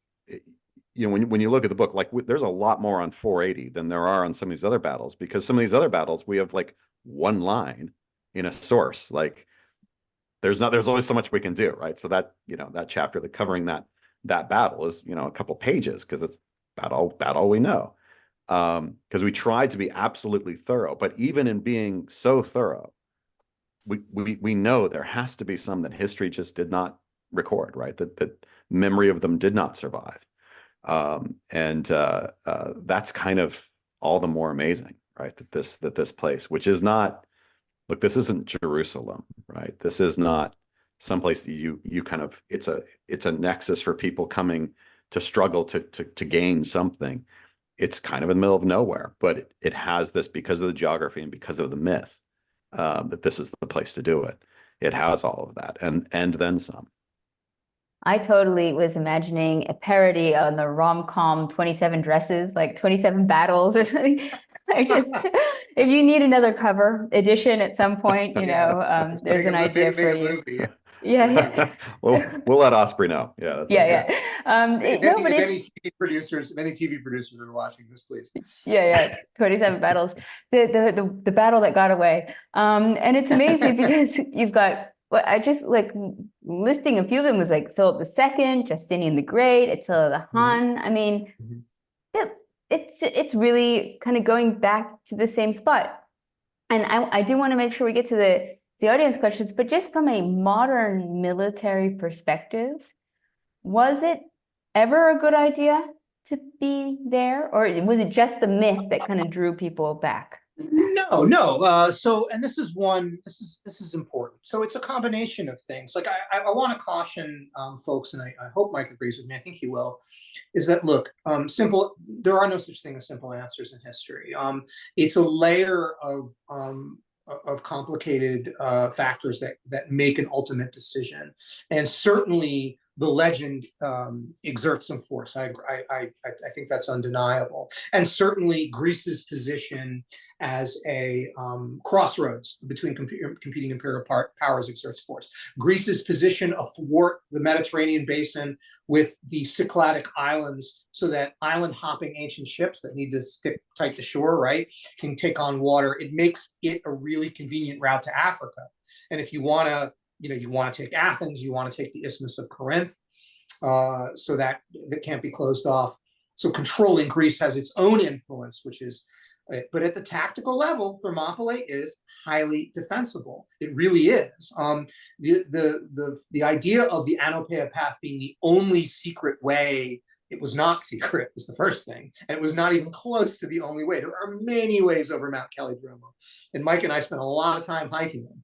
when you look at the book, like there's a lot more on 480 than there are on some of these other battles, because some of these other battles we have like one line in a source. Like there's always so much we can do, right? So that that chapter that covering that battle is a couple pages, because it's about all we know. Because we tried to be absolutely thorough, but even in being so thorough, we know there has to be some that history just did not record, right? That memory of them did not survive. And that's kind of all the more amazing, right? That this place, which is not, look, this isn't Jerusalem, right? This is not someplace that you kind of, it's a nexus for people coming to struggle to gain something. It's kind of in the middle of nowhere, but it has this, because of the geography and because of the myth, that this is the place to do it. It has all of that and then some. I totally was imagining a parody on the rom-com 27 Dresses, like 27 Battles or something. I just, if you need another cover edition at some point, there's an idea for you. Movie. Yeah, Well, yeah. we'll let Osprey know. Yeah, that's Yeah, okay. yeah. No, but If it's, any TV producers are watching this, please. yeah. 27 battles. The battle that got away. And it's amazing because you've got, well, I just like listing a few of them was like Philip II, Justinian the Great, Attila the Hun. I mean, Mhm. yeah, it's really kind of going back to the same spot. And I do want to make sure we get to the audience questions, but just from a modern military perspective, was it ever a good idea to be there, or was it just the myth that kind of drew people back? No. So, and this is one. This is important. So, it's a combination of things. Like I want to caution folks, and I hope Mike agrees with me. I think he will. Is that look? Simple. There are no such thing as simple answers in history. It's a layer of complicated factors that make an ultimate decision, and certainly the legend exerts some force. I think that's undeniable, and certainly Greece's position as a crossroads between competing imperial powers exerts force. Greece's position athwart the Mediterranean basin with the Cycladic islands, so that island hopping ancient ships that need to stick tight to shore, right, can take on water. It makes it a really convenient route to Africa. And if you want to, you want to take Athens, you want to take the Isthmus of Corinth, so that can't be closed off. So controlling Greece has its own influence, which is, but at the tactical level, Thermopylae is highly defensible. It really is. The idea of the Anopeia path being the only secret way, it was not secret, is the first thing. And it was not even close to the only way. There are many ways over Mount Calidromo. And Mike and I spent a lot of time hiking them.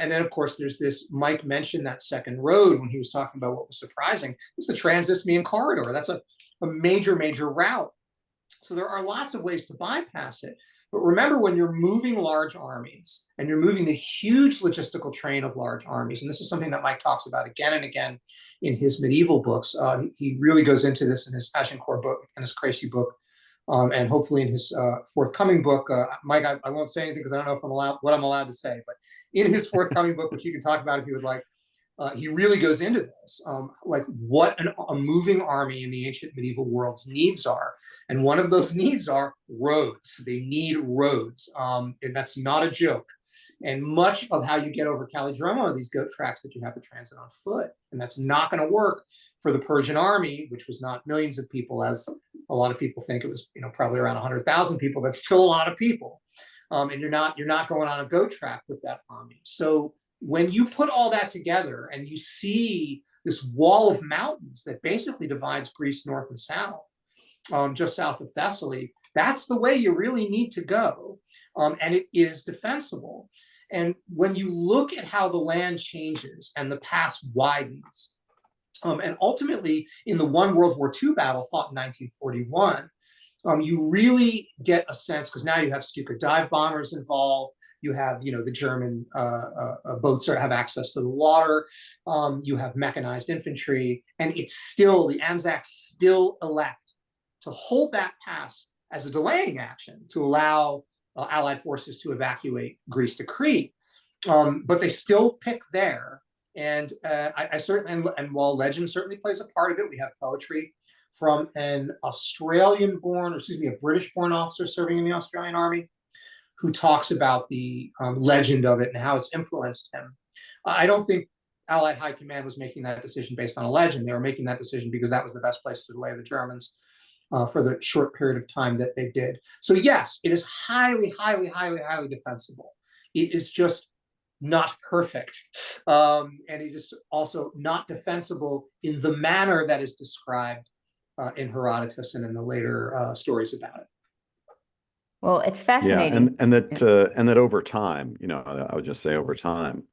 And then, of course, there's this, Mike mentioned that second road when he was talking about what was surprising. It's the Trans-Isthmian corridor. That's a major route. So there are lots of ways to bypass it. But remember, when you're moving large armies and you're moving the huge logistical train of large armies, and this is something that Mike talks about again and again in his medieval books. He really goes into this in his Agincourt book and his Crecy book, and hopefully in his forthcoming book. Mike, I won't say anything because I don't know if I'm allowed to say, but in his forthcoming book, which you can talk about if you would like, he really goes into this, like what a moving army in the ancient medieval world's needs are. And one of those needs are roads. They need roads. And that's not a joke. And much of how you get over Calidromo are these goat tracks that you have to transit on foot. And that's not going to work for the Persian army, which was not millions of people, as a lot of people think. It was, probably around 100,000 people. That's still a lot of people. And you're not going on a goat track with that army. So when you put all that together and you see this wall of mountains that basically divides Greece north and south, just south of Thessaly, that's the way you really need to go. And it is defensible. And when you look at how the land changes and the pass widens, and ultimately in the one World War II battle fought in 1941, you really get a sense, because now you have Stuka dive bombers involved. You have, the German boats have access to the water. You have mechanized infantry, and it's still, the Anzacs still elect to hold that pass as a delaying action to allow Allied forces to evacuate Greece to Crete. But they still pick there. And I certainly, and while legend certainly plays a part of it, we have poetry from an a British-born officer serving in the Australian Army, who talks about the legend of it and how it's influenced him. I don't think Allied High Command was making that decision based on a legend. They were making that decision because that was the best place to delay the Germans for the short period of time that they did. So yes, it is highly defensible. It is just not perfect. And it is also not defensible in the manner that is described in Herodotus and in the later stories about it. Well, it's Yeah, fascinating. and that over time, I would just say over time,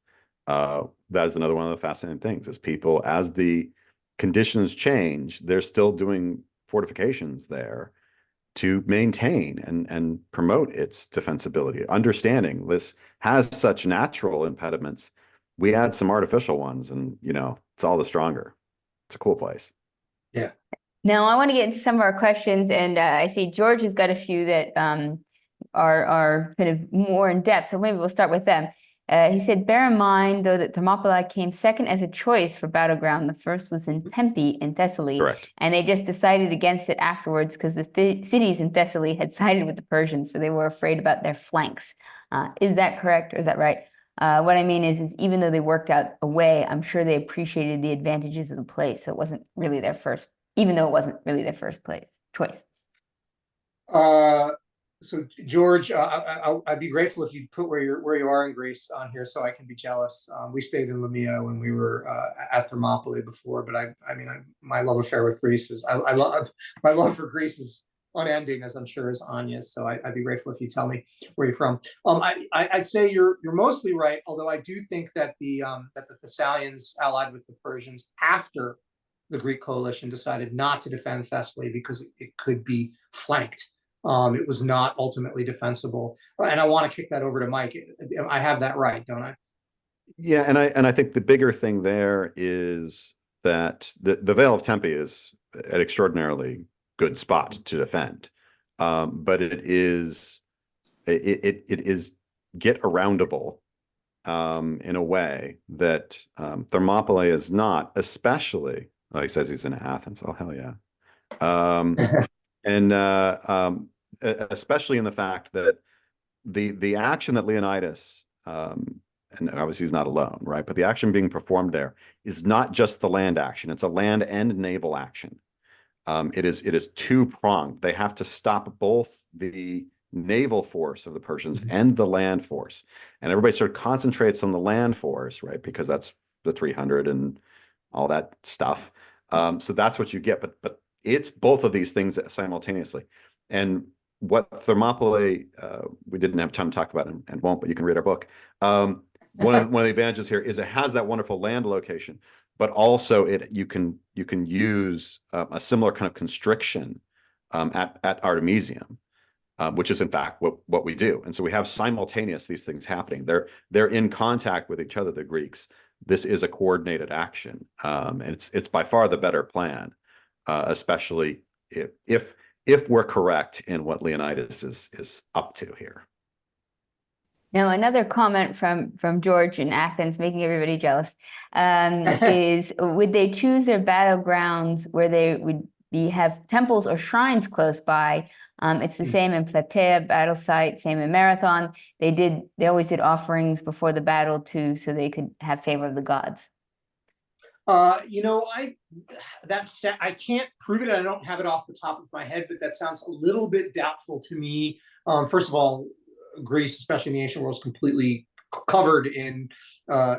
that is another one of the fascinating things is people, as the conditions change, they're still doing fortifications there to maintain and promote its defensibility. Understanding this has such natural impediments, we add some artificial ones, and it's all the stronger. It's a cool place. Yeah. Now I want to get into some of our questions, and I see George has got a few that are kind of more in depth. So maybe we'll start with them. He said, bear in mind, though, that Thermopylae came second as a choice for battleground. The first was in Tempe in Thessaly. Correct. And they just decided against it afterwards because the cities in Thessaly had sided with the Persians, so they were afraid about their flanks. Is that correct, or is that right? What I mean is even though they worked out a way, I'm sure they appreciated the advantages of the place. So it wasn't really their first, even though it wasn't really their first place choice. So George, I'd be grateful if you put where you are in Greece on here, so I can be jealous. We stayed in Lamia when we were at Thermopylae before, but my love affair with Greece is my love for Greece is unending, as I'm sure is Anya's. So I'd be grateful if you tell me where you're from. I'd say you're mostly right, although I do think that the Thessalians allied with the Persians after the Greek coalition decided not to defend Thessaly because it could be flanked. It was not ultimately defensible. And I want to kick that over to Myke. I have that right, don't I? Yeah, and I think the bigger thing there is that the Vale of Tempe is an extraordinarily good spot to defend, but it is get aroundable in a way that Thermopylae is not, especially. Oh, he says he's in Athens. Oh, hell yeah. And especially in the fact that the action that Leonidas, and obviously he's not alone, right? But the action being performed there is not just the land action; it's a land and naval action. It is two-pronged. They have to stop both the naval force of the Persians and the land force, and everybody sort of concentrates on the land force, right? Because that's the 300 and all that stuff. So that's what you get, but it's both of these things simultaneously. And what Thermopylae, we didn't have time to talk about and won't, but you can read our book. One of the advantages here is it has that wonderful land location, but also you can use a similar kind of constriction at Artemisium, which is in fact what we do. And so we have simultaneous these things happening. They're in contact with each other, the Greeks. This is a coordinated action, and it's by far the better plan, especially if we're correct in what Leonidas is up to here. Now, another comment from George in Athens, making everybody jealous, is would they choose their battlegrounds where they would have temples or shrines close by? It's the same in Plataea, battle site, same in Marathon. They always did offerings before the battle too, so they could have favor of the gods. I can't prove it. I don't have it off the top of my head, but that sounds a little bit doubtful to me. First of all, Greece, especially in the ancient world, is completely covered in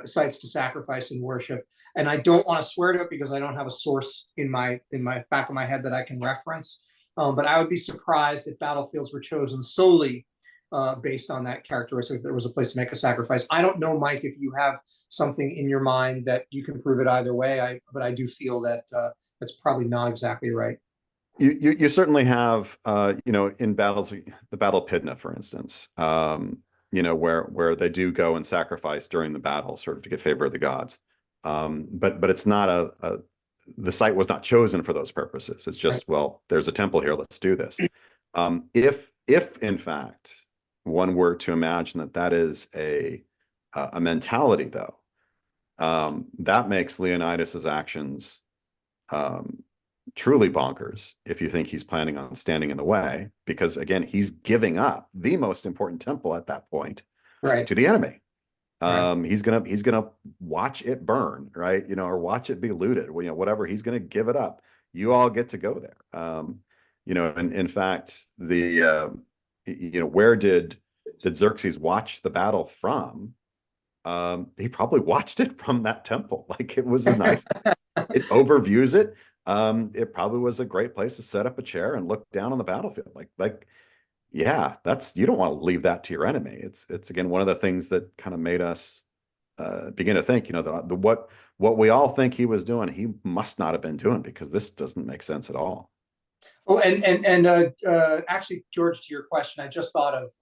sites to sacrifice and worship. And I don't want to swear to it because I don't have a source in my back of my head that I can reference. But I would be surprised if battlefields were chosen solely based on that characteristic, if there was a place to make a sacrifice. I don't know, Myke, if you have something in your mind that you can prove it either way. But I do feel that that's probably not exactly right. You certainly have, in battles, the Battle of Pydna, for instance, where they do go and sacrifice during the battle, sort of to get favor of the gods. But it's not the site was not chosen for those purposes. It's just, well, there's a temple here, let's do this. If in fact one were to imagine that is a mentality, though, that makes Leonidas's actions truly bonkers if you think he's planning on standing in the way, because again, he's giving up the most important temple at that point to the enemy. He's gonna watch it burn, right? Or watch it be looted, whatever. He's gonna give it up. You all get to go there. And in fact, where did Xerxes watch the battle from? He probably watched it from that temple. Like, it was a nice it overviews it. It probably was a great place to set up a chair and look down on the battlefield. Yeah, you don't want to leave that to your enemy. It's again one of the things that kind of made us begin to think, what we all think he was doing, he must not have been doing, because this doesn't make sense at all. Oh, and actually, George, to your question, I just thought of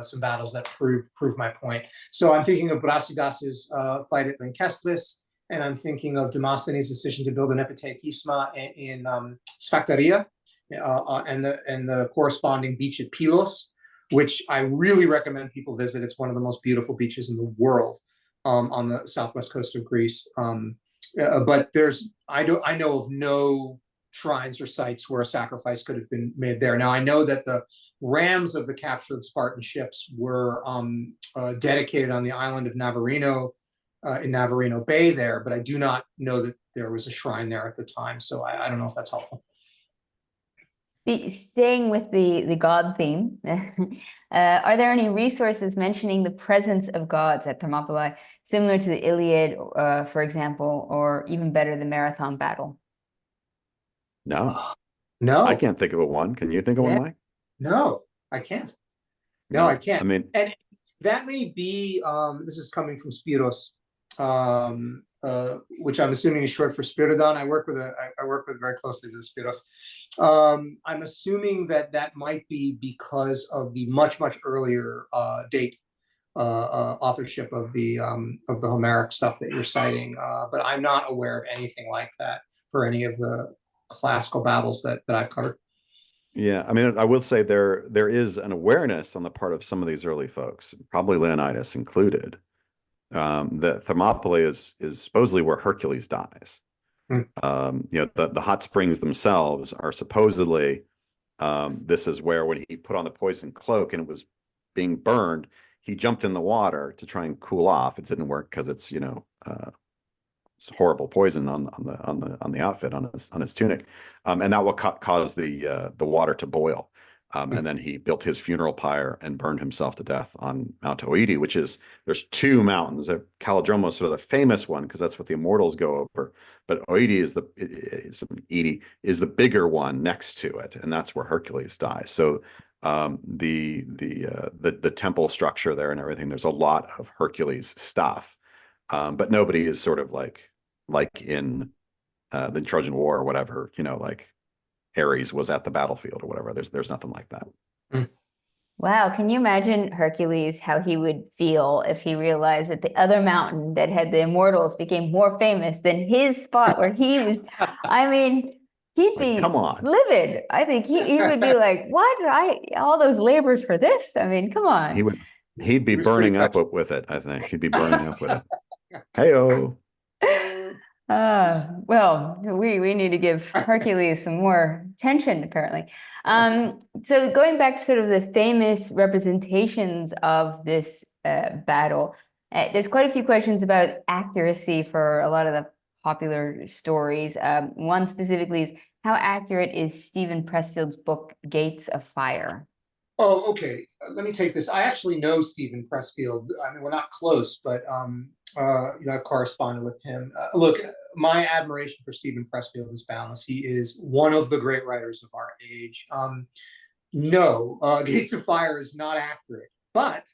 some battles that prove my point. So I'm thinking of Brasidas's fight at Lynkestris, and I'm thinking of Demosthenes' decision to build an epitechisma in Sphacteria, and the corresponding beach at Pylos. which I really recommend people visit. It's one of the most beautiful beaches in the world, on the southwest coast of Greece. But I know of no shrines or sites where a sacrifice could have been made there. Now I know that the rams of the captured Spartan ships were dedicated on the island of Navarino, in Navarino Bay there, but I do not know that there was a shrine there at the time. So I don't know if that's helpful. Staying with the god theme, are there any resources mentioning the presence of gods at Thermopylae, similar to the Iliad, for example, or even better, the Marathon battle? No, No. I can't think of a one. Can you think of one, Yeah. Mike? No, I can't. No, No, I can't. I mean, And that may be, this is coming from Spiros, which I'm assuming is short for Spiridon. I work with very closely with Spiros. I'm assuming that might be because of the much earlier date authorship of the Homeric stuff that you're citing. But I'm not aware of anything like that for any of the classical battles that I've covered. yeah, I mean, I will say there is an awareness on the part of some of these early folks, probably Leonidas included, that Thermopylae is supposedly where Hercules dies. Mm. The hot springs themselves are supposedly, this is where when he put on the poison cloak and it was being burned, he jumped in the water to try and cool off. It didn't work because it's it's horrible poison on the outfit, on his tunic, and that will cause the water to boil. And then he built his funeral pyre and burned himself to death on Mount Oedi, which is, there's two mountains. Calodroma is sort of the famous one because that's what the immortals go over. But Oedi is the bigger one next to it, and that's where Hercules dies. So the temple structure there and everything, there's a lot of Hercules stuff. But nobody is sort of like in the Trojan War or whatever, like Ares was at the battlefield or whatever. There's nothing like that. Mm. Wow, can you imagine Hercules, how he would feel if he realized that the other mountain that had the immortals became more famous than his spot where he was? I mean, he'd Like, be come on. livid. I think he would be like, what? All those labors for this? I mean, come on. He'd be It was pretty burning up touching. with it, I think. He'd be burning up with it. Hey-oh. Well, we need to give Hercules some more attention, apparently. So going back to sort of the famous representations of this battle, there's quite a few questions about accuracy for a lot of the popular stories. One specifically is, how accurate is Stephen Pressfield's book, Gates of Fire? Oh, okay. Let me take this. I actually know Stephen Pressfield. I mean, we're not close, but I've corresponded with him. Look, my admiration for Stephen Pressfield is boundless. He is one of the great writers of our age. No, Gates of Fire is not accurate, but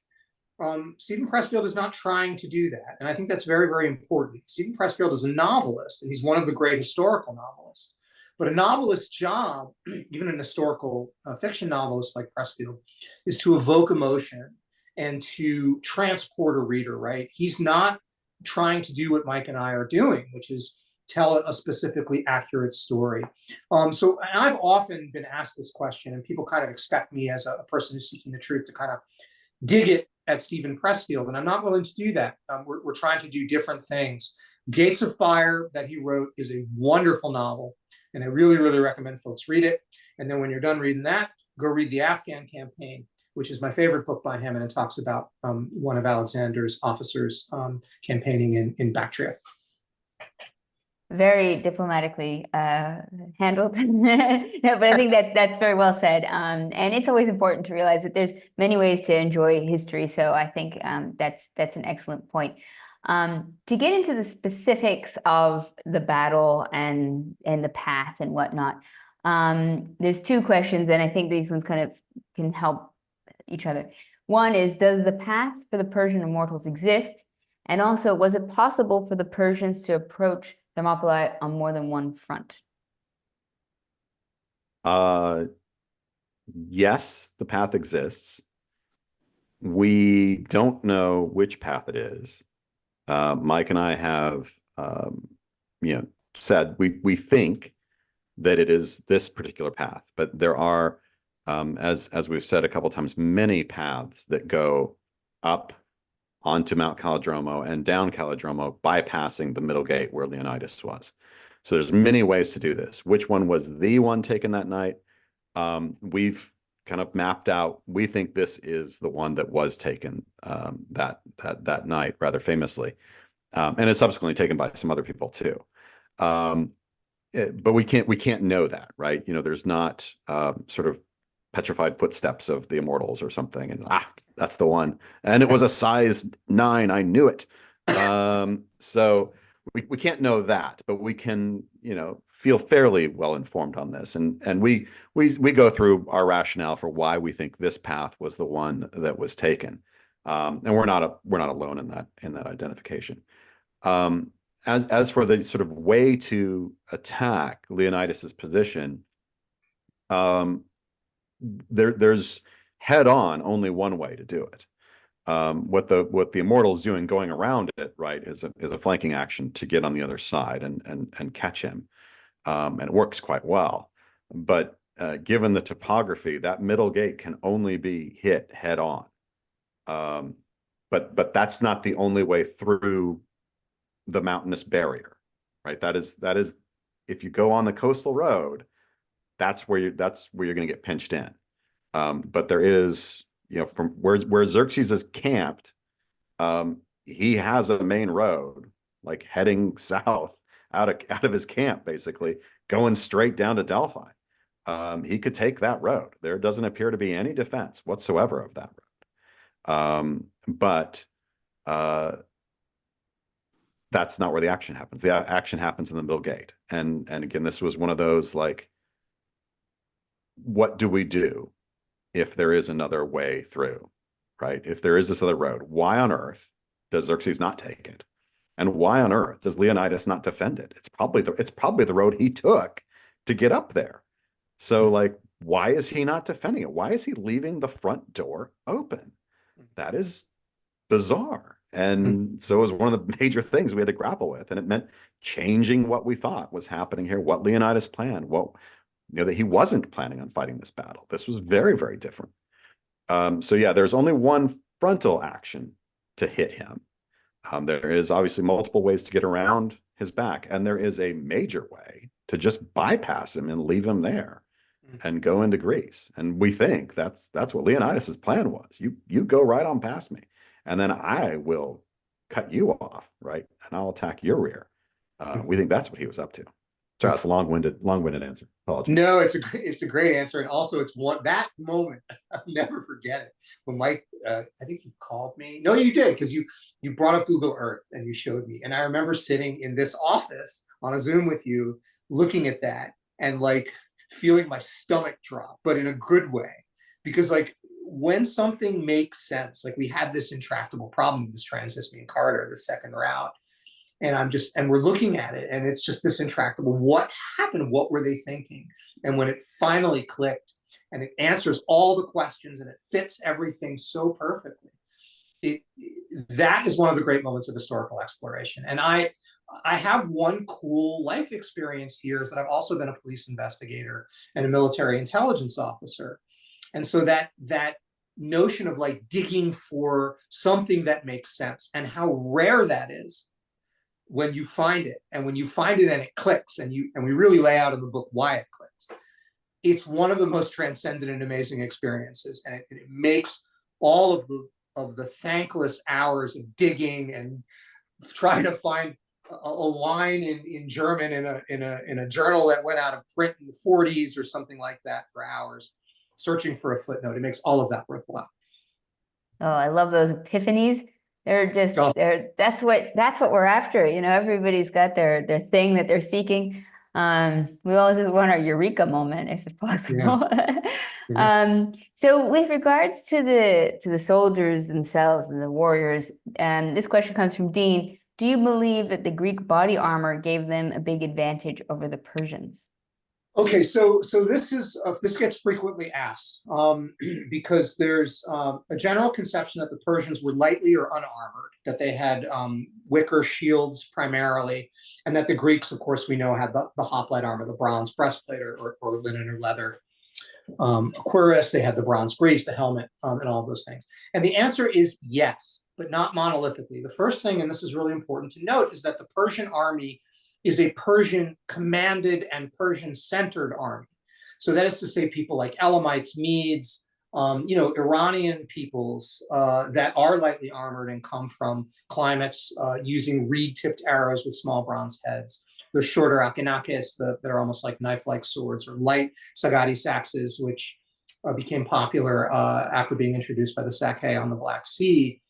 Stephen Pressfield is not trying to do that, and I think that's very, very important. Stephen Pressfield is a novelist, and he's one of the great historical novelists. But a novelist's job, even an historical fiction novelist like Pressfield, is to evoke emotion and to transport a reader, right? He's not trying to do what Mike and I are doing, which is tell a specifically accurate story. So and I've often been asked this question, and people kind of expect me as a person who's seeking the truth to kind of dig it at Stephen Pressfield, and I'm not willing to do that. We're trying to do different things. Gates of Fire that he wrote is a wonderful novel, and I really, really recommend folks read it. And then when you're done reading that, go read The Afghan Campaign, which is my favorite book by him, and it talks about one of Alexander's officers campaigning in Bactria. Very diplomatically handled. No, but I think that's very well said. And it's always important to realize that there's many ways to enjoy history. So I think that's an excellent point. To get into the specifics of the battle and the path and whatnot, there's two questions, and I think these ones kind of can help each other. One is, does the path for the Persian immortals exist? And also, was it possible for the Persians to approach Thermopylae on more than one front? Yes, the path exists. We don't know which path it is. Mike and I have, said we think that it is this particular path, but there are As we've said a couple of times, many paths that go up onto Mount Calidromo and down Calidromo, bypassing the middle gate where Leonidas was. So there's many ways to do this. Which one was the one taken that night? We've kind of mapped out. We think this is the one that was taken that night, rather famously, and is subsequently taken by some other people too. But we can't know that, right? There's not sort of petrified footsteps of the immortals or something, and that's the one. And it was a size 9. I knew it. So we can't know that, but we can, feel fairly well informed on this. And we go through our rationale for why we think this path was the one that was taken. And we're not alone in that identification. As for the sort of way to attack Leonidas's position, there's head on only one way to do it. What the immortal's doing going around it, right, is a flanking action to get on the other side and catch him. And it works quite well. But given the topography, that middle gate can only be hit head on. But that's not the only way through the mountainous barrier, right? That is if you go on the coastal road, that's where you're going to get pinched in. But there is, from where Xerxes is camped, he has a main road like heading south out of his camp, basically going straight down to Delphi. He could take that road. There doesn't appear to be any defense whatsoever of that road. But that's not where the action happens. The action happens in the middle gate. And again, this was one of those, like, what do we do if there is another way through, right? If there is this other road, why on earth does Xerxes not take it? And why on earth does Leonidas not defend it? It's probably the road he took to get up there. So, like, why is he not defending it? Why is he leaving the front door open? That is bizarre. And so it was one of the major things we had to grapple with. And it meant changing what we thought was happening here, what Leonidas planned, that he wasn't planning on fighting this battle. This was very, very different. So yeah, there's only one frontal action to hit him. There is obviously multiple ways to get around his back, and there is a major way to just bypass him and leave him there and go into Greece. And we think that's what Leonidas's plan was. You go right on past me, and then I will cut you off, right? And I'll attack your rear. We think that's what he was up to. Sorry, that's a long-winded answer. Apologies. No, it's a great answer, and also it's that moment I'll never forget it. When Mike, I think you called me. No, you did, because you brought up Google Earth and you showed me, and I remember sitting in this office on a Zoom with you, looking at that and like feeling my stomach drop, but in a good way, because like when something makes sense, like we have this intractable problem with this Trans-Isthmian corridor, the second route. And we're looking at it, and it's just this intractable. What happened? What were they thinking? And when it finally clicked, and it answers all the questions, and it fits everything so perfectly, that is one of the great moments of historical exploration. And I have one cool life experience here, is that I've also been a police investigator and a military intelligence officer, and so that notion of like digging for something that makes sense, and how rare that is when you find it, and when you find it and it clicks, and we really lay out in the book why it clicks. It's one of the most transcendent and amazing experiences, and it makes all of the thankless hours of digging and trying to find a line in German in a journal that went out of print in the 40s or something like that for hours, searching for a footnote. It makes all of that worthwhile. Oh, I love those epiphanies. That's what we're after. Everybody's got their thing that they're seeking. We always want our eureka moment if it's possible. Yeah. So with regards to the soldiers themselves and the warriors, this question comes from Dean. Do you believe that the Greek body armor gave them a big advantage over the Persians? Okay, so this gets frequently asked, because there's a general conception that the Persians were lightly or unarmored, that they had wicker shields primarily, and that the Greeks, of course, we know, had the hoplite armor, the bronze breastplate or linen or leather. cuirass, they had the bronze grace, the helmet, and all of those things. And the answer is yes, but not monolithically. The first thing, and this is really important to note, is that the Persian army is a Persian commanded and Persian centered army. So that is to say, people like Elamites, Medes, Iranian peoples that are lightly armored and come from climates using reed-tipped arrows with small bronze heads. There's shorter akinakis that are almost like knife-like swords, or light sagadi saxes, which became popular after being introduced by the Saké on the Black Sea.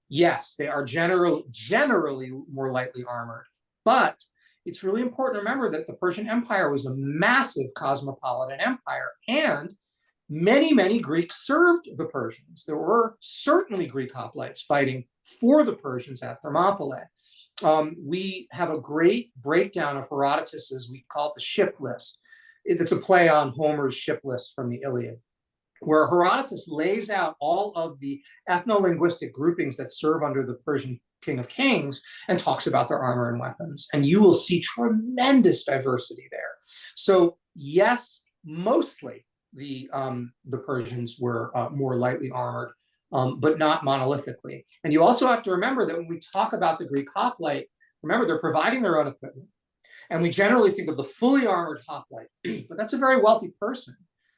Yes, they are generally more lightly armored, but it's really important to remember that the Persian Empire was a massive cosmopolitan empire, and many Greeks served the Persians. There were certainly Greek hoplites fighting for the Persians at Thermopylae. We have a great breakdown of Herodotus's, we call it the ship list. It's a play on Homer's ship list from the Iliad, where Herodotus lays out all of the ethno-linguistic groupings that serve under the Persian King of Kings and talks about their armor and weapons. And you will see tremendous diversity there. So yes, mostly the Persians were more lightly armored, but not monolithically. And you also have to remember that when we talk about the Greek hoplite, remember they're providing their own equipment. And we generally think of the fully armored hoplite, but that's a very wealthy person.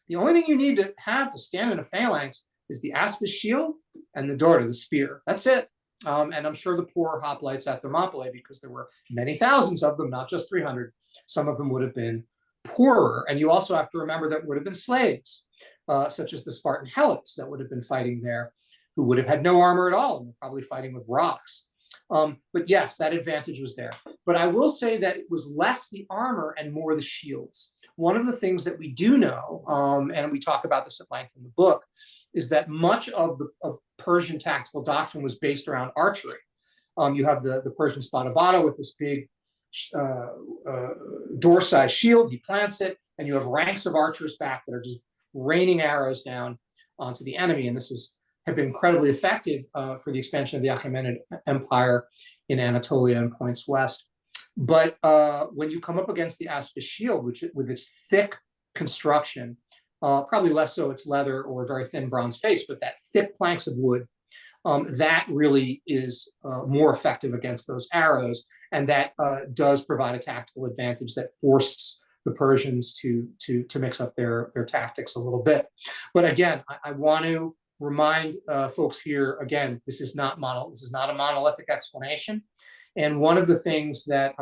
The only thing you need to have to stand in a phalanx is the aspis shield and the dart, the spear. That's it. And I'm sure the poorer hoplites at Thermopylae, because there were many thousands of them, not just 300, some of them would have been poorer. And you also have to remember that would have been slaves, such as the Spartan helots that would have been fighting there, who would have had no armor at all and were probably fighting with rocks. But yes, that advantage was there. But I will say that it was less the armor and more the shields. One of the things that we do know, and we talk about this at length in the book, is that much of Persian tactical doctrine was based around archery. You have the Persian Spadavata with this big door-sized shield. He plants it, and you have ranks of archers back that are just raining arrows down onto the enemy. And this have been incredibly effective for the expansion of the Achaemenid Empire in Anatolia and points west. But when you come up against the aspis shield, which with its thick construction, probably less so its leather or very thin bronze face, but that thick planks of wood, that really is more effective against those arrows. And that does provide a tactical advantage that forces the Persians to mix up their tactics a little bit. But again, I want to remind folks here, again, this is not a monolithic explanation. And one of the things that,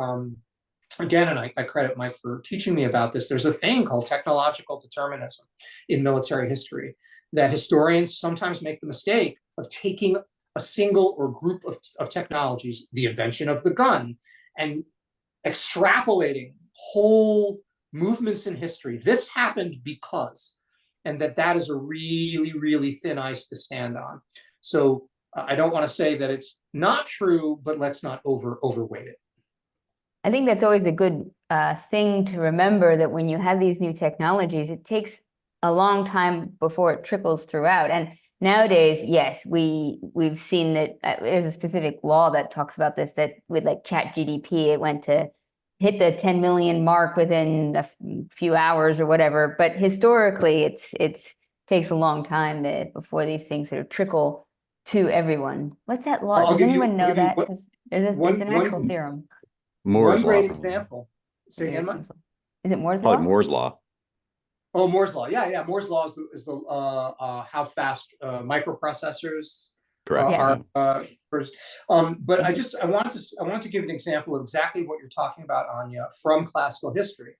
again, and I credit Mike for teaching me about this, there's a thing called technological determinism in military history, that historians sometimes make the mistake of taking a single or group of technologies, the invention of the gun, and extrapolating whole movements in history. This happened because, and that is a really thin ice to stand on. So I don't want to say that it's not true, but let's not overweight it. I think that's always a good thing to remember, that when you have these new technologies, it takes a long time before it trickles throughout. And nowadays, yes, we've seen that there's a specific law that talks about this, that with like ChatGPT, it went to hit the 10 million mark within a few hours or whatever. But historically, it's takes a long time before these things sort of trickle to everyone. What's that law? Does anyone know that? Because it's an actual theorem. Moore's One great law. example. Say again, Mike? Is it Moore's law? Probably Moore's law. Oh, Moore's law. Yeah. Moore's law is the how fast microprocessors Correct. are first. But I wanted to give an example of exactly what you're talking about, Anya, from classical history.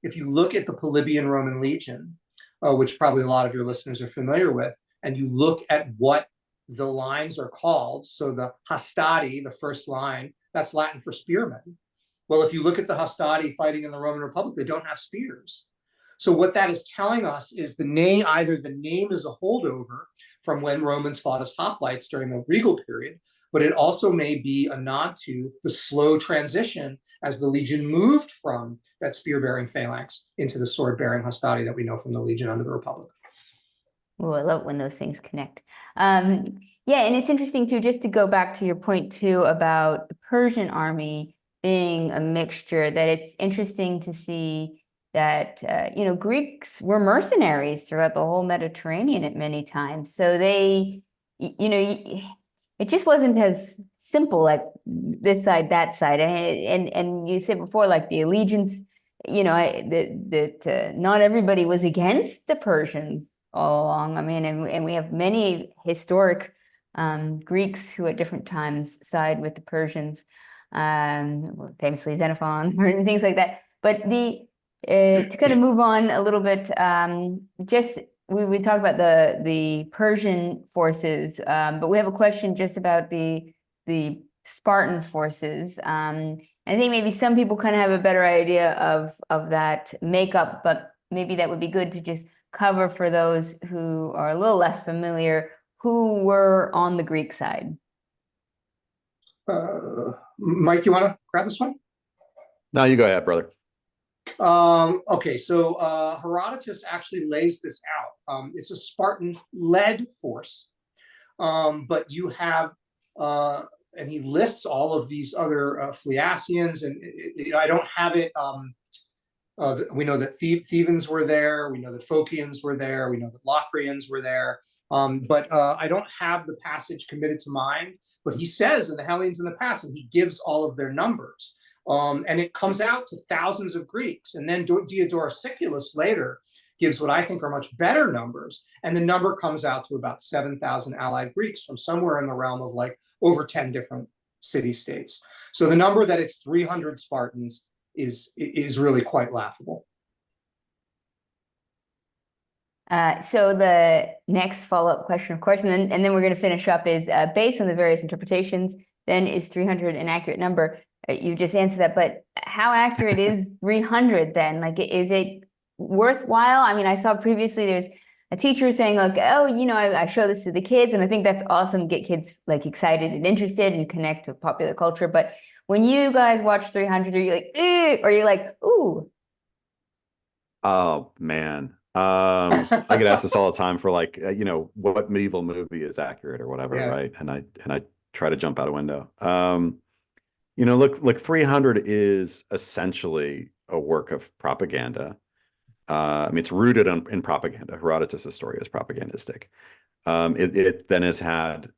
If you look at the Polybian Roman legion, which probably a lot of your listeners are familiar with, and you look at what the lines are called, so the hastati, the first line, that's Latin for spearmen. Well, if you look at the hastati fighting in the Roman Republic, they don't have spears. So what that is telling us is either the name is a holdover from when Romans fought as hoplites during the regal period, but it also may be a nod to the slow transition as the legion moved from that spear-bearing phalanx into the sword-bearing hastati that we know from the legion under the Republic. Oh, I love when those things connect. Yeah, and it's interesting too, just to go back to your point too about the Persian army being a mixture, that it's interesting to see that Greeks were mercenaries throughout the whole Mediterranean at many times. So they, it just wasn't as simple like this side, that side, and you said before like the allegiance, that not everybody was against the Persians all along. I mean, and we have many historic Greeks who at different times side with the Persians, famously Xenophon or things like that. But to kind of move on a little bit, just we talk about the Persian forces, but we have a question just about the Spartan forces. And I think maybe some people kind of have a better idea of that makeup, but maybe that would be good to just cover for those who are a little less familiar, who were on the Greek side. Mike, you want to grab this one? No, you go ahead, brother. Okay, so Herodotus actually lays this out. It's a Spartan-led force, but you have, and he lists all of these other Phliasians, and I don't have it. We know that Thebans were there. We know that Phocians were there. We know that Locrians were there. But I don't have the passage committed to mind. But he says in the Hellenes in the past, and he gives all of their numbers. And it comes out to thousands of Greeks. And then Diodorus Siculus later gives what I think are much better numbers. And the number comes out to about 7,000 allied Greeks from somewhere in the realm of like over 10 different city-states. So the number that it's 300 Spartans is really quite laughable. So the next follow-up question, of course, and then we're going to finish up is based on the various interpretations, then is 300 an accurate number? You just answered that, but how accurate is 300 then? Like, is it worthwhile? I mean, I saw previously there's a teacher saying like, oh, I show this to the kids, and I think that's awesome, get kids like excited and interested and connect with popular culture. But when you guys watch 300, are you like, or you're like, ooh? Oh man. I get asked this all the time for like, what medieval movie is accurate or whatever, Yeah. right? And I try to jump out a window. Look, 300 is essentially a work of propaganda. I mean, it's rooted in propaganda. Herodotus' story is propagandistic. It then has had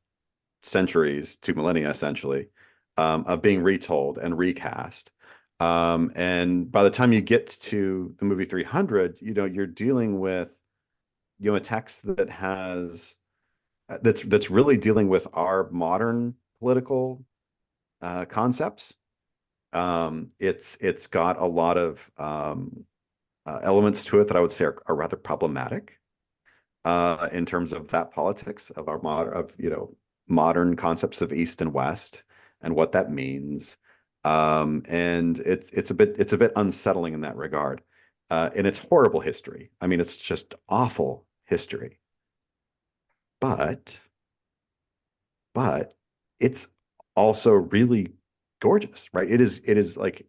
centuries, 2 millennia essentially, of being retold and recast. And by the time you get to the movie 300, you're dealing with, a text that has that's really dealing with our modern political concepts. It's got a lot of elements to it that I would say are rather problematic in terms of that politics of our modern concepts of East and West and what that means. And it's a bit unsettling in that regard. And it's horrible history. I mean, it's just awful history. But it's also really gorgeous, right? It is like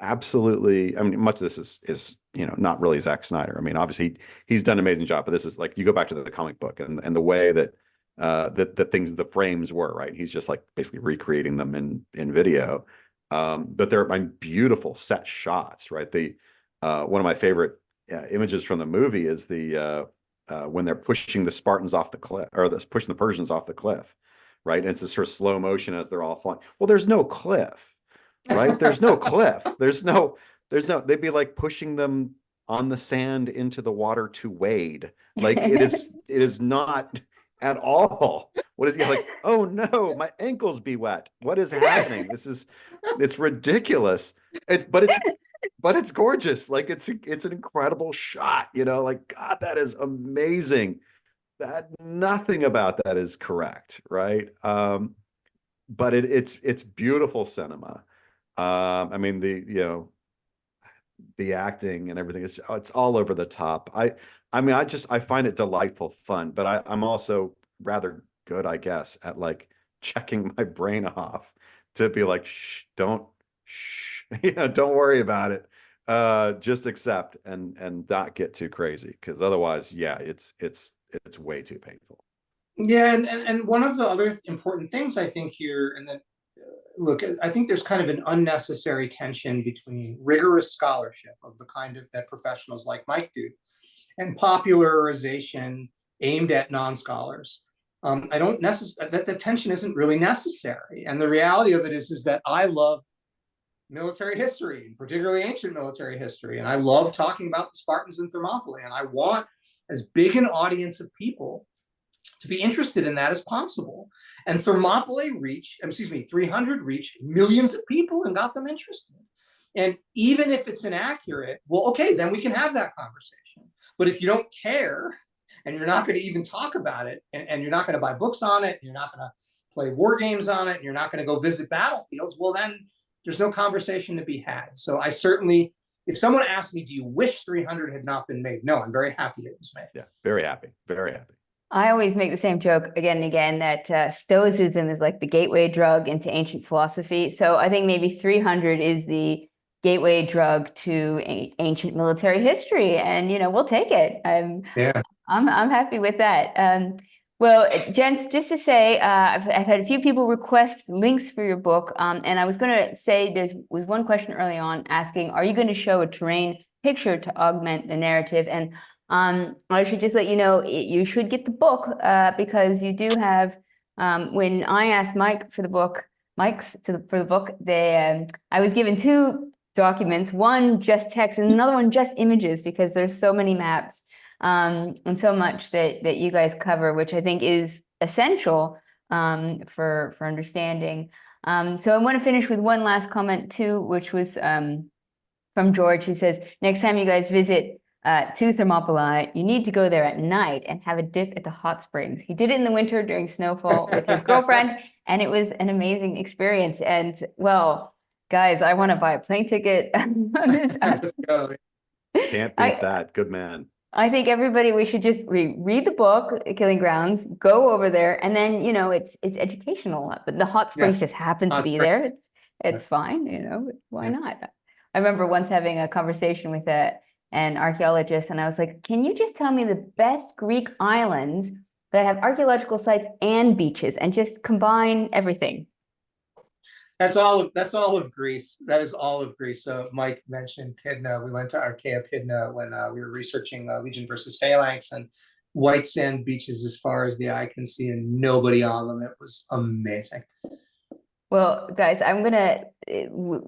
absolutely. I mean, much of this is not really Zack Snyder. I mean, obviously he's done an amazing job, but this is like, you go back to the comic book and the way that the frames were, right? He's just like basically recreating them in video. But they're beautiful set shots, right? One of my favorite images from the movie is when they're pushing the Spartans off the cliff, or pushing the Persians off the cliff, right? And it's this sort of slow motion as they're all flying. Well, there's no cliff, right? There's no cliff. There's no. They'd be like pushing them on the sand into the water to wade. Like it is not at all. What is he like? Oh no, my ankles be wet. What is happening? It's ridiculous. But it's gorgeous. Like it's an incredible shot, like, God, that is amazing. That nothing about that is correct, right? But it's beautiful cinema. I mean, the acting and everything it's all over the top. I mean, I find it delightful fun, but I'm also rather good, I guess, at like checking my brain off to be like, don't worry about it. Just accept and not get too crazy, because otherwise, yeah, it's way too painful. Yeah, and one of the other important things I think here, and then look, I think there's kind of an unnecessary tension between rigorous scholarship of the kind of that professionals like Mike do and popularization aimed at non-scholars. I don't necessarily, that the tension isn't really necessary. And the reality of it is that I love military history, particularly ancient military history. And I love talking about the Spartans and Thermopylae. And I want as big an audience of people to be interested in that as possible. And 300 reached millions of people and got them interested. And even if it's inaccurate, well, okay, then we can have that conversation. But if you don't care and you're not going to even talk about it, and you're not going to buy books on it, and you're not going to play war games on it, and you're not going to go visit battlefields, well, then there's no conversation to be had. So I certainly, if someone asked me, do you wish 300 had not been made? No, I'm very happy it was made. Yeah, very happy, very happy. I always make the same joke again and again that Stoicism is like the gateway drug into ancient philosophy. So I think maybe 300 is the gateway drug to ancient military history, and we'll take it. I'm happy with that. Well, gents, just to say, I've had a few people request links for your book, and I was going to say there was one question early on asking, are you going to show a terrain picture to augment the narrative? And I should just let you know, you should get the book because you do have, when I asked Mike for the book, for the book, I was given two documents, one just text and another one just images, because there's so many maps and so much that you guys cover, which I think is essential for understanding. So I want to finish with one last comment too, which was from George, who says, next time you guys visit to Thermopylae, you need to go there at night and have a dip at the hot springs. He did it in the winter during snowfall with his girlfriend, and it was an amazing experience. And well, guys, I want to buy a plane ticket. Let's go. Can't beat that. Good man. I think everybody, we should just read the book, Killing Grounds, go over there, and then it's educational. But the hot springs just happen to be there. It's fine, why not? I remember once having a conversation with an archaeologist, and I was like, can you just tell me the best Greek islands that have archaeological sites and beaches, and just combine everything? That's all of Greece. That is all of Greece. So Mike mentioned Pydna. We went to Archaea Pydna when we were researching Legion versus Phalanx, and white sand beaches as far as the eye can see, and nobody on them. It was amazing. Well, guys, I'm going to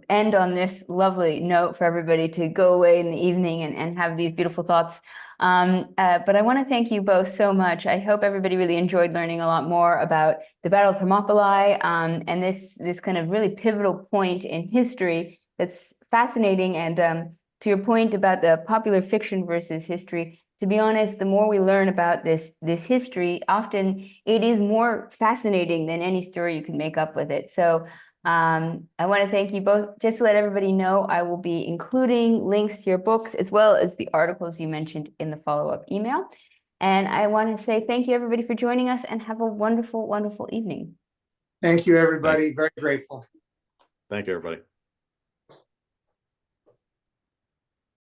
end on this lovely note for everybody to go away in the evening and have these beautiful thoughts. But I want to thank you both so much. I hope everybody really enjoyed learning a lot more about the Battle of Thermopylae and this kind of really pivotal point in history that's fascinating. And to your point about the popular fiction versus history, to be honest, the more we learn about this history, often it is more fascinating than any story you can make up with it. So I want to thank you both. Just to let everybody know, I will be including links to your books as well as the articles you mentioned in the follow-up email. And I want to say thank you, everybody, for joining us, and have a wonderful, wonderful evening. Thank you, everybody. Very grateful. Thank you, everybody.